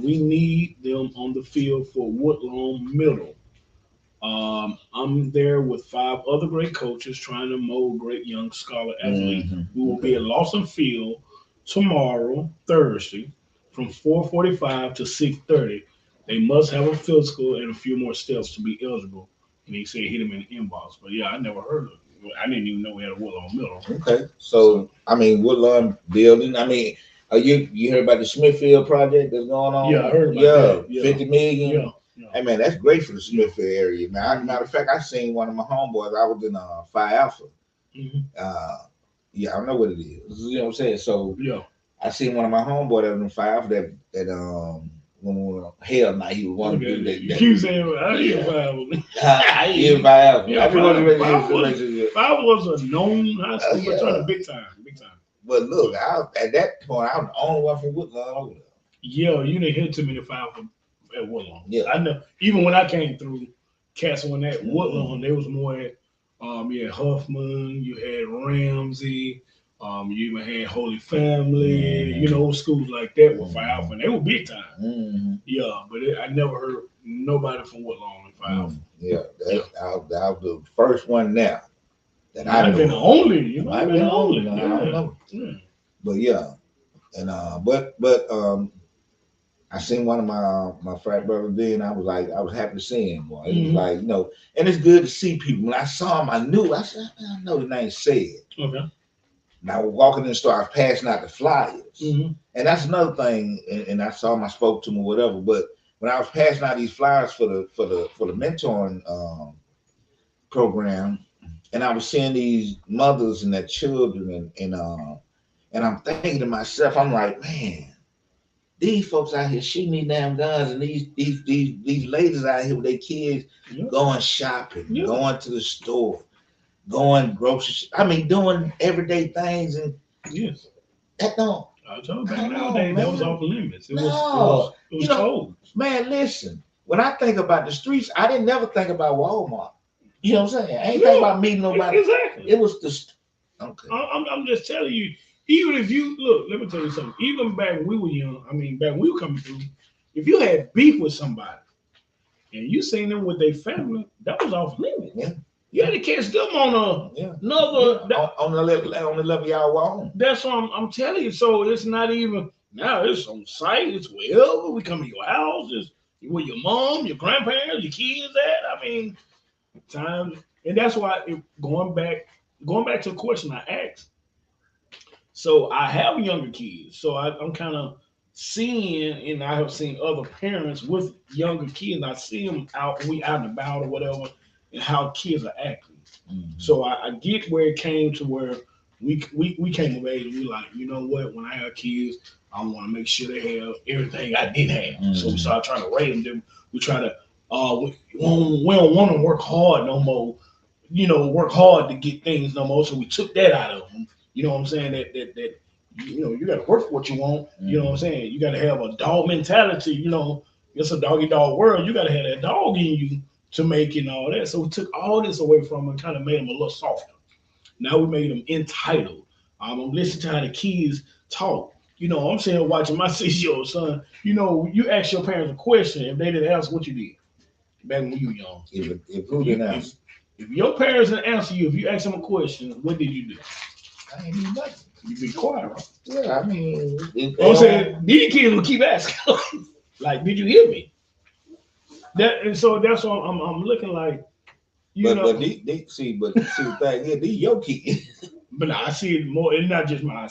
We need them on the field for Woodlawn Middle. I'm there with five other great coaches trying to mold great young scholar athletes. We Mm-hmm. will be Okay. at Lawson Field tomorrow, Thursday, from 4:45 to 6:30. They must have a physical and a few more steps to be eligible. And he said hit him in the inbox. But yeah, I never heard of it. I didn't even know we had a Woodlawn Middle. Okay. So So I mean, Woodlawn building. I mean, you heard about the Smithfield project that's going yeah, I on? heard about Yeah, that. Yeah, 50 million. yeah, yeah. Hey man, that's great for the Yeah. Smithfield area, man. Matter of fact, I seen one of my homeboys. I was in Phi Alpha. hmm Uh, yeah, I don't know what it is. You know what I'm saying? So Yeah. I seen one of my homeboys that was in Phi Alpha that when we were hell night he was one Look of at the it. dudes You that keep saying I hear yeah. five. He in Phi Alpha. I Yeah, just wanted to make five sure. was five was a known high school, but trying to Yeah. big time, big time. But look, at that point, I was the only one from Woodlawn over there. Yeah, you didn't hear too many five at Woodlawn. Yeah. I know. Even when I came through, cats when at Mm-hmm. Woodlawn, there was more at you had Huffman, you had Ramsey, You even had Holy Family, you know, schools like that were Phi Alpha, and they were big time. Yeah, but I never heard nobody from Woodlawn in Phi Alpha. Yeah, that was the first one now that Might have been the only. You might have been been the only. I don't know. Yeah. But yeah, and I seen one of my frat brothers then. I was happy to see him. Boy, he was like, you know, and it's good to see people. When I saw him, I said, I know the name said. Okay. And I was walking in the store, I was passing out the flyers, and that's another thing. And I saw him, I spoke to him or whatever. But when I was passing out these flyers for the mentoring program, and I was seeing these mothers and their children, and I'm thinking to myself, I'm like, man, these folks out here shooting these damn guns, and these ladies out here with their kids going shopping, going to the store, going grocery. I mean, doing everyday things, and that don't. I told you back nowadays that was off the limits. It was cold. Man, listen. When I think about the streets, I didn't never think about Walmart. You know what I'm saying? I ain't think about meeting nobody. Exactly. It was the. Okay. I'm just telling you. Even if you look, let me tell you something. Even back when we were young, I mean, back when we were coming through, if you had beef with somebody and you seen them with their family, that was off limits. Yeah. You had to catch them on another on the level y'all were on. That's what I'm telling you. So it's not even now. It's on site. It's wherever we come to your house. It's where your mom, your grandparents, your kids at. I mean, times, and that's why going back to the question I asked. So I have younger kids, so I'm kind of seeing, and I have seen other parents with younger kids. I see them out and about or whatever, and how kids are acting. So I get where it came to where we came of age. And we like, you know what? When I have kids, I want to make sure they have everything I didn't have. So we started trying to raise them. We try to we don't want to work hard no more. You know, work hard to get things no more. So we took that out of them. You know what I'm saying? That you know, you got to work for what you want. You know what I'm saying? You got to have a dog mentality. You know, it's a doggy dog world. You got to have that dog in you to make it and all that. So we took all this away from them and kind of made them a little softer. Now we made them entitled. I'm listening to how the kids talk. You know, I'm sitting watching my 6-year-old son. You know, you ask your parents a question, if they didn't answer, what you did back when you were young. If who didn't answer? If your parents didn't answer you, if you asked them a question, what did you do? I ain't do nothing. You be quiet, right? Yeah, I mean, I'm saying these kids will keep asking, like, did you hear me? And so that's why I'm looking like, you know. But see the thing is, these your kids. But I see it more. It's not just my.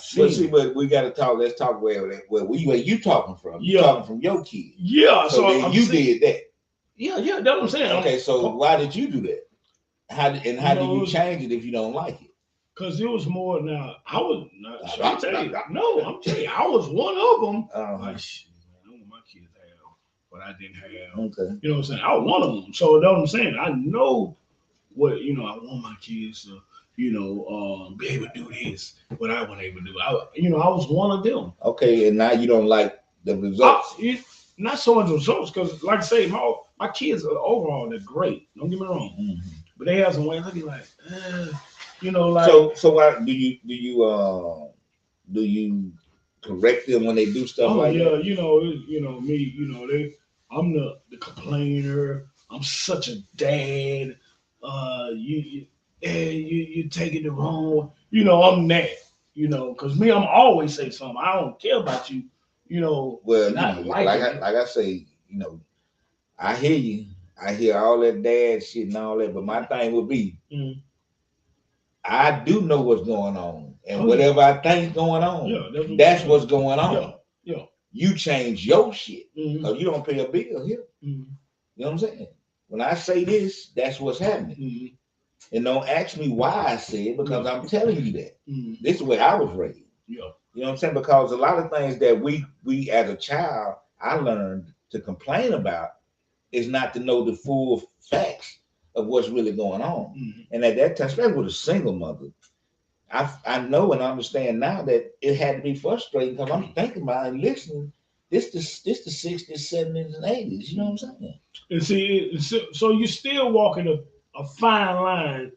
But we got to talk. Let's talk where you talking from. You talking from your kids. Yeah. So you did that. Yeah. That's what I'm saying. Okay. So why did you do that? How did you change it if you don't like it? Because it was more. Now I was not. I'm telling you. No, I'm telling you. I was one of them. Like, shit, man, I want my kids to have what I didn't have. Okay. You know what I'm saying? I was one of them. So that's what I'm saying. I know what I want my kids to. Be able to do this, what I wasn't able to do. I was one of them. Okay, and now you don't like the results. Not so much results, because like I say, my kids are overall they're great. Don't get me wrong, but they have some ways. I be like, like. So why do you correct them when they do stuff like that? Me. I'm the complainer. I'm such a dad. You're taking it wrong. I'm that. Because me, I'm always say something. I don't care about you. Well, like I say, I hear you. I hear all that dad shit and all that. But my thing would be, I do know what's going on, and whatever I think's going on, that's what's going on. Yeah. You change your shit because you don't pay a bill here. You know what I'm saying? When I say this, that's what's happening. And don't ask me why I say it, because I'm telling you that. This is the way I was raised. Yeah. You know what I'm saying? Because a lot of things that we as a child, I learned to complain about is not to know the full facts of what's really going on. And at that time, especially with a single mother, I know and understand now that it had to be frustrating, because I'm thinking about it and listening. This the 60s, 70s, and 80s. You know what I'm saying? And see, so you're still walking a fine line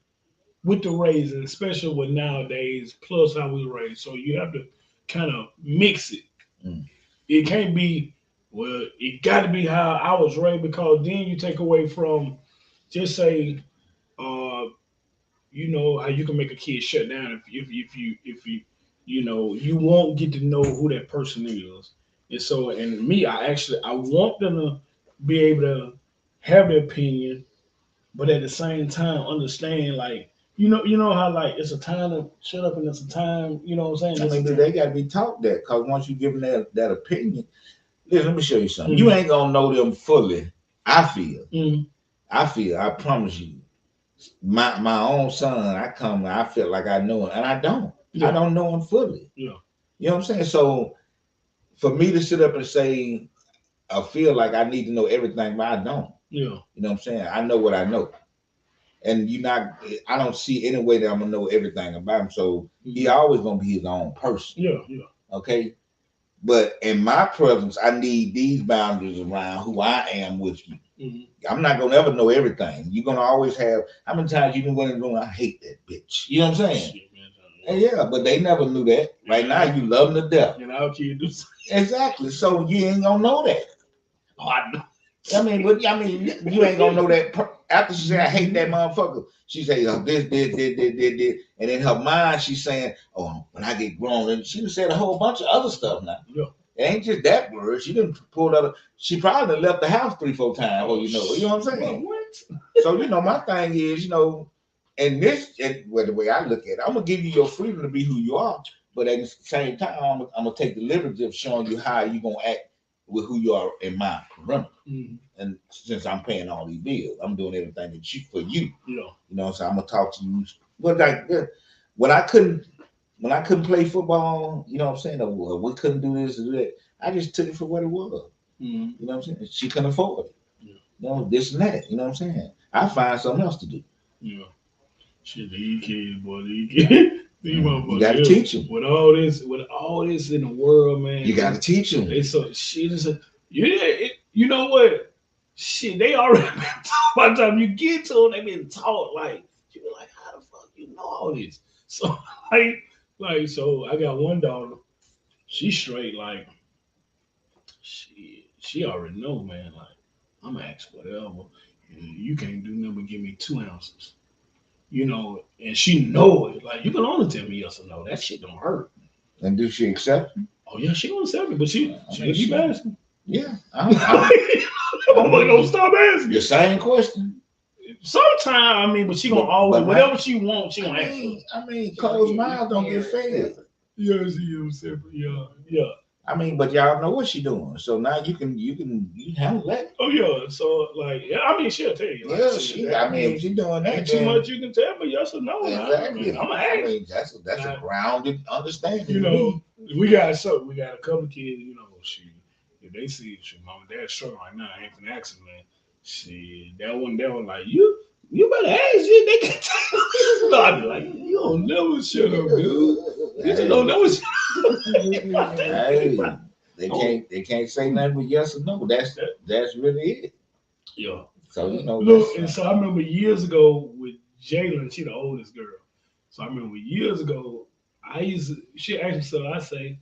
with the raising, especially with nowadays, plus how we raised. So you have to kind of mix it. Mm. It can't be, well, it got to be how I was raised because then you take away from, just say, uh, you know how you can make a kid shut down if you know you won't get to know who that person is. And so, and me, I want them to be able to have their opinion, but at the same time understand, like, you know how, like, it's a time to shut up and it's a time, you know what I'm saying? I It's a mean, time. they got to be taught that because once you give them that opinion, listen, let me show you something. Mm. You ain't gonna know them fully. I feel. Mm. I promise you. My own son, I feel like I know him, and I don't. I Yeah. don't know him fully. Yeah. You know what I'm saying? So for me to sit up and say I feel like I need to know everything, but I don't. Yeah. You know what I'm saying? I know what I know. And I don't see any way that I'm gonna know everything about him. So he always gonna be his own person. Yeah. Yeah. Okay. But in my presence, I need these boundaries around who I am with you. Mm-hmm. I'm not gonna ever know everything. You're gonna always have. How many times you can go in the room? I hate that bitch. You know what I'm saying? Shit, man. And yeah, but they never knew that. Right now, you love them to death. And our kid do. Exactly. So you ain't gonna know that. Oh, I know. I mean, you ain't gonna know that after she said, "I hate that motherfucker." She say, "Oh, this," and in her mind, she's saying, "Oh, when I get grown," and she done said a whole bunch of other stuff now. Yeah. It ain't just that word. She didn't pull out. She probably done left the house 3-4 times. Oh, you know what I'm saying? What? So my thing is, and well, the way I look at it, I'm gonna give you your freedom to be who you are, but at the same time, I'm gonna take the liberty of showing you how you gonna act with who you are in my perimeter. Mm-hmm. And since I'm paying all these bills, I'm doing everything that for you. Yeah. So I'm gonna talk to you. But like when I couldn't play football, you know what I'm saying? Or we couldn't do this or that. I just took it for what it was. Mm-hmm. You know what I'm saying? She couldn't afford it. Yeah. This and that. You know what I'm saying? I find something else to do. Yeah. Shit, these kids, boy, these kids. These motherfuckers. You gotta teach them. With all this in the world, man. You gotta teach them. They so shit is you know what? Shit, they already been taught. By the time you get to them, they been taught. Like, you be like, how the fuck you know all this? So so I got one daughter. She straight, like, she already know, man. Like, I'm gonna ask whatever. You can't do nothing but give me 2 ounces. And she know it. Like, you can only tell me yes or no. That shit don't hurt. And do she accept? Oh yeah, she gonna accept it, but she keep asking. Yeah, I'm gonna stop asking. The same question. Sometimes, but she gonna always whatever she wants, she gonna ask. Closed mouths don't get fed. Yeah, she separate. Yeah. But y'all know what she doing. So now you can handle that. Oh yeah. So like, yeah, she'll tell you. Like, yeah, if she doing that, ain't too much you can tell me yes or no. Exactly. I'm gonna ask. That's a grounded understanding. We got a couple of kids. If they see mom and dad struggling right now, I ain't gonna ask them, man. That one like you better ask it. They can tell you. No, I be like, you don't never shut up, dude. You just don't never shut up. Hey, they can't say nothing but yes or no. That's really it. Yeah. So look, and so I remember years ago with Jalen, she the oldest girl. So I remember years ago, she asked me,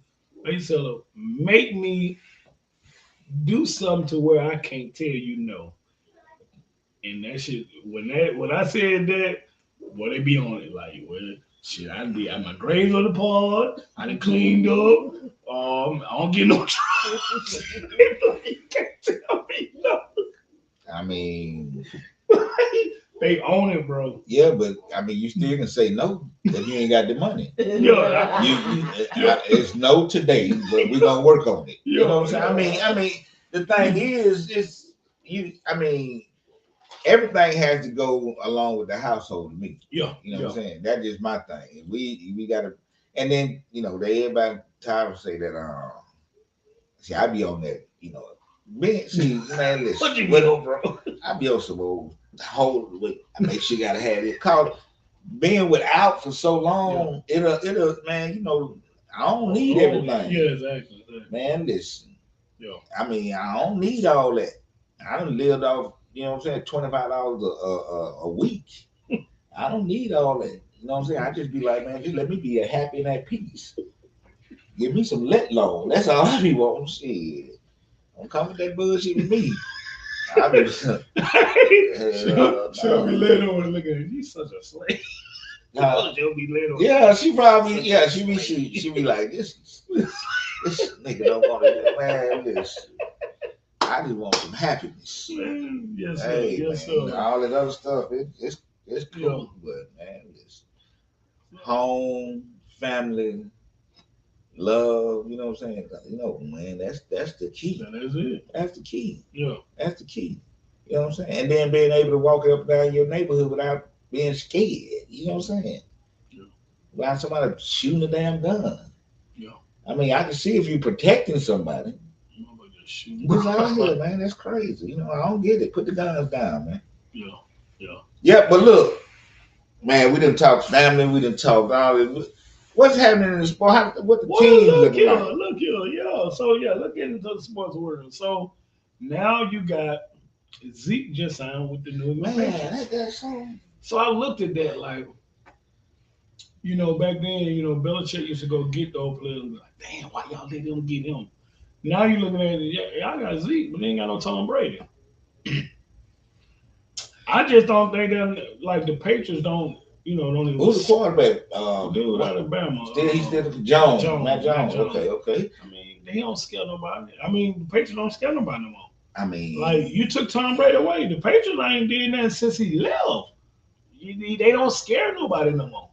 I used to tell her, make me do something to where I can't tell you no. And that shit, when I said that, boy, they be on it like, well, shit, my grades on the pod, I done cleaned up, I don't get no trouble. You can't tell me no. They own it, bro. Yeah, but you still can say no if you ain't got the money. It's no today, but we're gonna work on it. You know what I'm saying? The thing is everything has to go along with the household to me. Yeah. You know what I'm saying? That's just my thing. We gotta, and then everybody tired of say that. See, I be on that. Listen. What you mean, bro? I be on some old I make sure you gotta have it. Cause being without for so long, it'll man. I don't need everything. Yeah, exactly. Man, listen. Yeah. I don't need all that. I done lived off, $25 a week. I don't need all that. You know what I'm saying? I just be like, man, just let me be happy and at peace. Give me some let alone. That's all I be wanting. Shit. Don't come with that bullshit with me. I be She'll be no. laid on and look at it. You such a slave. She'll be laid on. Yeah, she probably, she be like, this nigga don't want to, man, listen. I just want some happiness. Man, yes, sir. Hey, Yes, man, sir. all that other stuff, it's cool, Yeah. but man, listen. Home, family, love, you know what I'm saying? You know, man, that's the key. That is it. That's the key. Yeah. That's the key. You know what I'm saying? And then being able to walk up and down your neighborhood without being scared. You know what I'm saying? Yeah. Without somebody shooting a damn gun. Yeah. I mean, I can see if you're protecting somebody. Just out here, man, that's crazy. You know, I don't get it. Put the guns down, man. Yeah. Yeah. Yeah, but look, man, we didn't talk family. We didn't talk all this. What's happening in the sport? What the team looking like? Look here, yeah. So yeah, look into the sports world. So now you got Zeke just signed with the New England Patriots. That's so. So I looked at that like, you know, back then, you know, Belichick used to go get the old players and be like, damn, why y'all let them get him? Now you looking at it, yeah, y'all got Zeke, but they ain't got no Tom Brady. I just don't think that like the Patriots don't even. Who's the quarterback? Dude out of Alabama. He's still Jones. Matt Jones. Okay. I mean, they don't scare nobody. I mean, the Patriots don't scare nobody no more. I mean, like you took Tom Brady away. The Patriots ain't did that since he left. They don't scare nobody no more.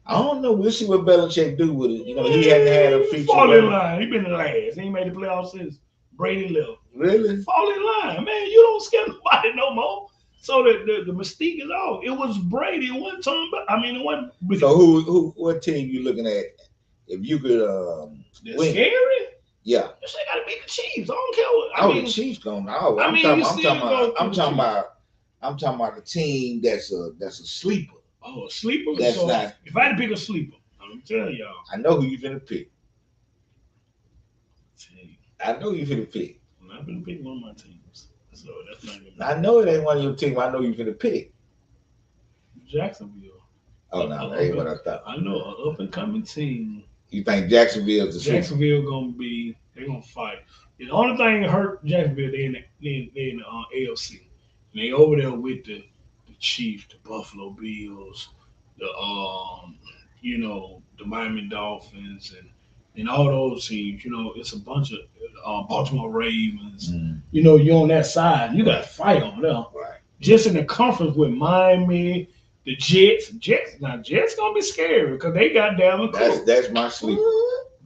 I don't know. We'll see what Belichick do with it. You know, he hadn't had a feature. Fall in line. He been the last. He ain't made the playoffs since Brady left. Really? Fall in line, man. You don't scare nobody no more. So the mystique is off. It was Brady. It wasn't Tom. I mean, it wasn't. So what team you looking at? If you could win. Scary? Yeah. You say gotta beat the Chiefs. I don't care what. I mean, the Chiefs gonna know. I'm talking about a team that's a sleeper. Oh, a sleeper? That's so not. If I had to pick a sleeper, I'm telling y'all. I know who you finna pick. I know you finna pick. I'm not gonna pick one of my teams. So that's not gonna be. I know it ain't one of your teams. I know you finna pick. Jacksonville. Oh no, that ain't what I thought. I know an up and coming team. You think Jacksonville's the Jacksonville they're gonna fight. The only thing that hurt Jacksonville, they in the AFC. And they over there with the Chiefs, the Buffalo Bills, the the Miami Dolphins and all those teams. You know, it's a bunch of Baltimore Ravens. Mm. You know, you're on that side. You got to fight over there. Right. Just in the conference with Miami, the Jets. Now Jets gonna be scary because they got Dalvin Cook. That's my sleeper.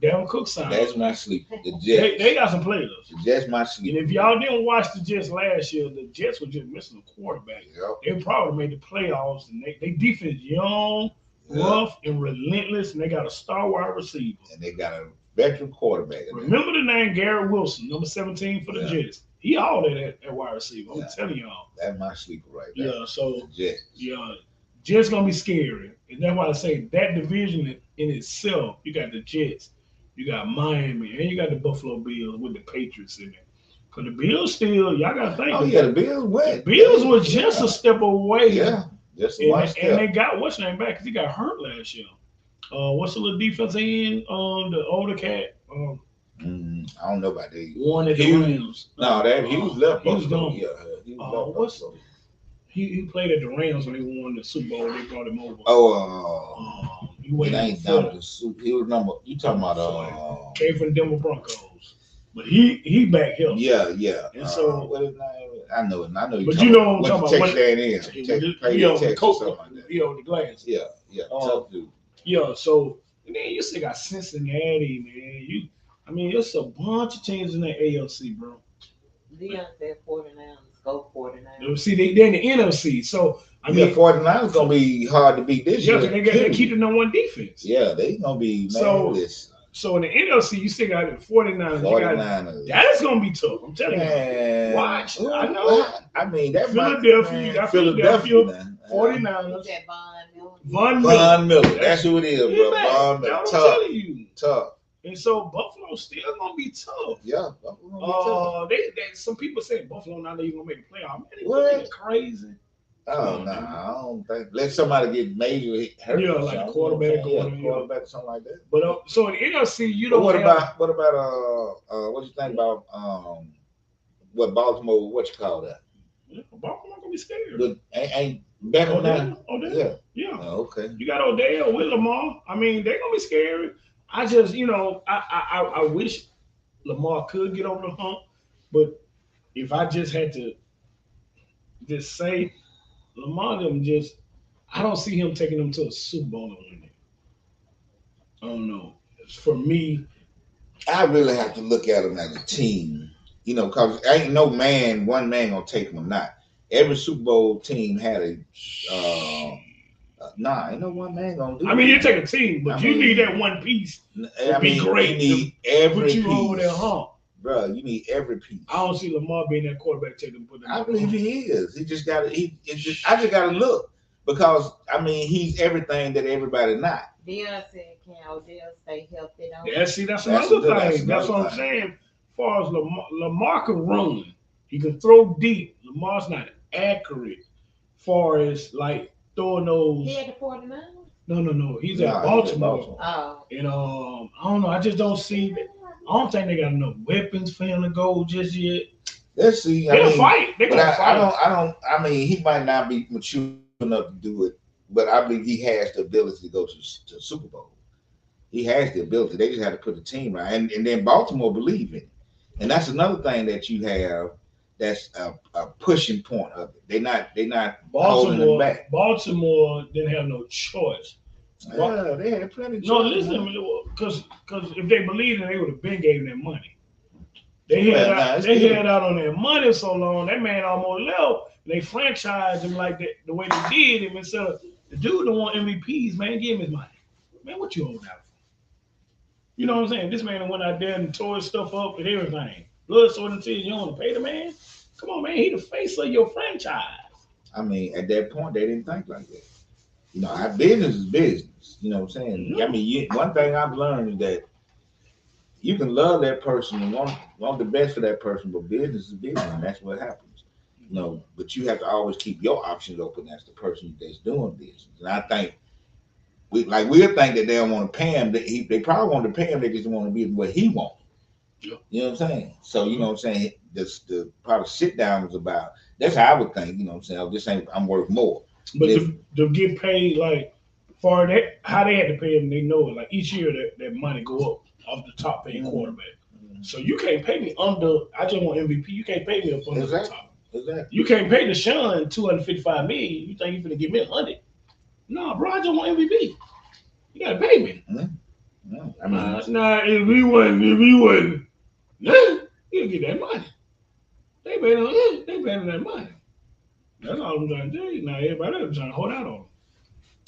Dalvin Cook signed. That's my sleeper. The Jets. They got some players. The Jets my sleeper. And if y'all didn't watch the Jets last year, the Jets were just missing a quarterback. Yep. They probably made the playoffs, and they defense young, rough, and relentless, and they got a star wide receiver. And they got a veteran quarterback. Remember the name Garrett Wilson, number 17 for the Jets. He all that wide receiver. I'm telling y'all. That's my sleeper right there. Yeah, so the Jets. Yeah, Jets gonna be scary. And that's why I say that division in itself, you got the Jets, you got Miami, and you got the Buffalo Bills with the Patriots in it. Because the Bills still, y'all got to think. Oh, yeah, the Bills went. The Bills were just a step away. Yeah, just one step. And they got what's name back because he got hurt last year. What's the little defense in? The older cat. I don't know about that. One at the Rams. No, he was left. He was gone. Yeah, he was left. He played at the Rams when they won the Super Bowl. They brought him over. He ain't done the Super. He was number. You talking about? Came from the Denver Broncos, but he back here. Yeah. And so what his name? I know it. I know you. But you know what I'm talking about. the coat, the glass. Yeah. Tough dude. Yeah. So and then you still got Cincinnati, man. It's a bunch of teams in the AFC, bro. Dion said 49ers. Go 49ers. See, they're in the NFC. So, 49ers going to be hard to beat this year. Yeah, they keep the number one defense. Yeah, they going to be manless. So, in the NFC, you still got the 49ers. That is going to be tough. I'm telling you. Watch. I know. That Philadelphia. You got Philadelphia. 49ers. Von Miller. That's who it is, bro. Von Miller. I'm telling you. Tough. And so Buffalo still gonna be tough. Yeah, Buffalo gonna be tough. Some people say Buffalo not even gonna make the playoff. Man, they crazy. Oh no, I don't think. Let somebody get major hurt. Yeah, like a quarterback or quarterback, something like that. But so in NFC, you But don't. what about what you think about what Baltimore? What you call that? Baltimore gonna be scared. But ain't better now. Odell. Yeah. Oh, okay. You got Odell with Lamar. I mean, they're gonna be scary. I just, I wish Lamar could get over the hump, but if I just had to just say Lamar I don't see him taking them to a Super Bowl and winning. I don't know. For me, I really have to look at them as a team, because ain't no one man gonna take them or not. Every Super Bowl team had a ain't no one man gonna do it. I mean, you take a team, but you need that one piece to be great. You need every put you piece. Over that hump. Bro, you need every piece. I don't see Lamar being that quarterback taking put them. I believe he is. He just got to. I just got to look because he's everything that everybody not. Dion said, "Can Odell stay healthy though?" Yeah, see, that's another thing. That's what I'm saying. As far as Lamar can run, he can throw deep. Lamar's not accurate. As far as like throwing those. He had the 49ers? No. He's at Baltimore. Oh. And I don't know. I just don't see that. I don't think they got enough weapons for him to go just yet. Let's see. They'll fight. They're gonna fight. I don't. He might not be mature enough to do it, but I believe he has the ability to go to the Super Bowl. He has the ability. They just have to put the team right, and then Baltimore believe in it. And that's another thing that you have. That's a pushing point of it. They're not holding them back. Baltimore didn't have no choice. Yeah, they had plenty of choice. No, listen, because if they believed it, they would have been gave them money. They had out on their money so long, that man almost left. They franchised him like that, the way they did him. Instead of the dude don't want MVPs, man, give him his money. Man, what you hold out for? You know what I'm saying? This man went out there and tore his stuff up and everything. Blood, sword, and tears. You don't want to pay the man? Come on, man. He the face of your franchise. I mean, at that point, they didn't think like that. Our business is business. You know what I'm saying? Mm-hmm. I mean, one thing I've learned is that you can love that person and want the best for that person, but business is business, and that's what happens. But you have to always keep your options open as the person that's doing business. And I think we'll think that they don't want to pay him. They probably want to pay him. They just want to be what he wants. Yeah. You know what I'm saying? So you know what I'm saying. The probably sit down was about. That's how I would think. You know what I'm saying. I'm worth more. But to get paid like for that, how they had to pay him, they know it. Like each year that money go up off the top paying quarterback. Mm-hmm. So you can't pay me under. I just want MVP. You can't pay me up under the top. Exactly. You can't pay Deshaun $255 million. You think you're gonna give me $100? No, bro. I just want MVP. You gotta pay me. Mm-hmm. No, I mean, if he wasn't, he'll get that money. They better that money. That's all I'm trying to tell you. Now everybody else trying to hold out on him.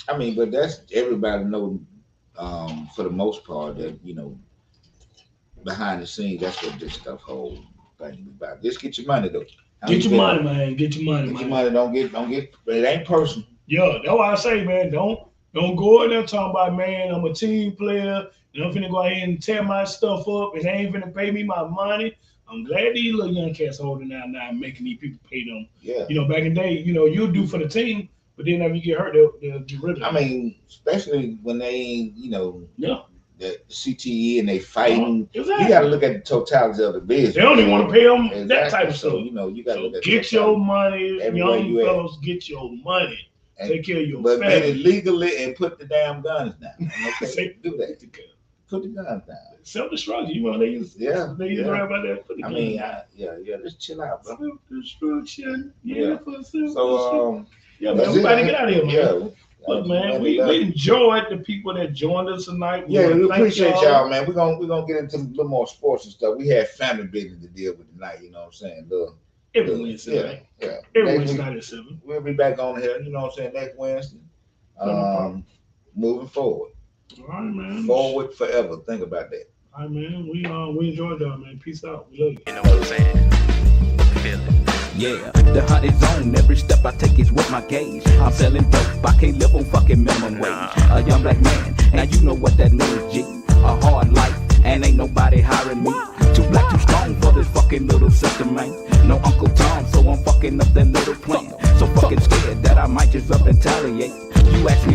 I mean, but that's everybody know for the most part that behind the scenes that's what this stuff whole thing is about. Just get your money though. Get your money, man. Get your money. Get your money. Don't get. It ain't personal. Yeah, that's why I say, man. Don't go in there talking about, man, I'm a team player and I'm finna go ahead and tear my stuff up and they ain't finna pay me my money. I'm glad these little young cats holding out now and making these people pay them. Yeah. Back in the day, you do for the team, but then if you get hurt, they'll get rid of it. I mean, especially when they ain't, yeah. The CTE and they fighting. Exactly. You got to look at the totality of the business. They don't even want to pay them that type of stuff. So, you got to look at get your money, young fellows, get your money. And take care of your family. But get it legally and put the damn guns down. Okay, do that. Put the guns down. Self-destruction. They use right about that. Put the guns down. Just chill out, bro. Self-destruction. So, man, we about to get out of here, man. Yeah. Look, man, we enjoyed the people that joined us tonight. We appreciate y'all, man. We're gonna get into a little more sports and stuff. We had family business to deal with tonight, you know what I'm saying? Every Wednesday. Yeah. Every Wednesday night at 7. We'll be back on here, you know what I'm saying, next Wednesday. Moving forward. All right, man. Forward forever. Think about that. All right, man. We enjoyed y'all, man. Peace out. We love you. You know what I'm saying? Feel it. Yeah, the hunt is on. Every step I take is with my gauge. I'm selling dope. I can't live on fucking minimum wage. A young black man. Now you know what that means, G. A hard life, and ain't nobody hiring me. Too black, too strong for this fucking little system, man. No Uncle Tom, so I'm fucking up that little plan. So fucking scared that might just up and retaliate. You ask me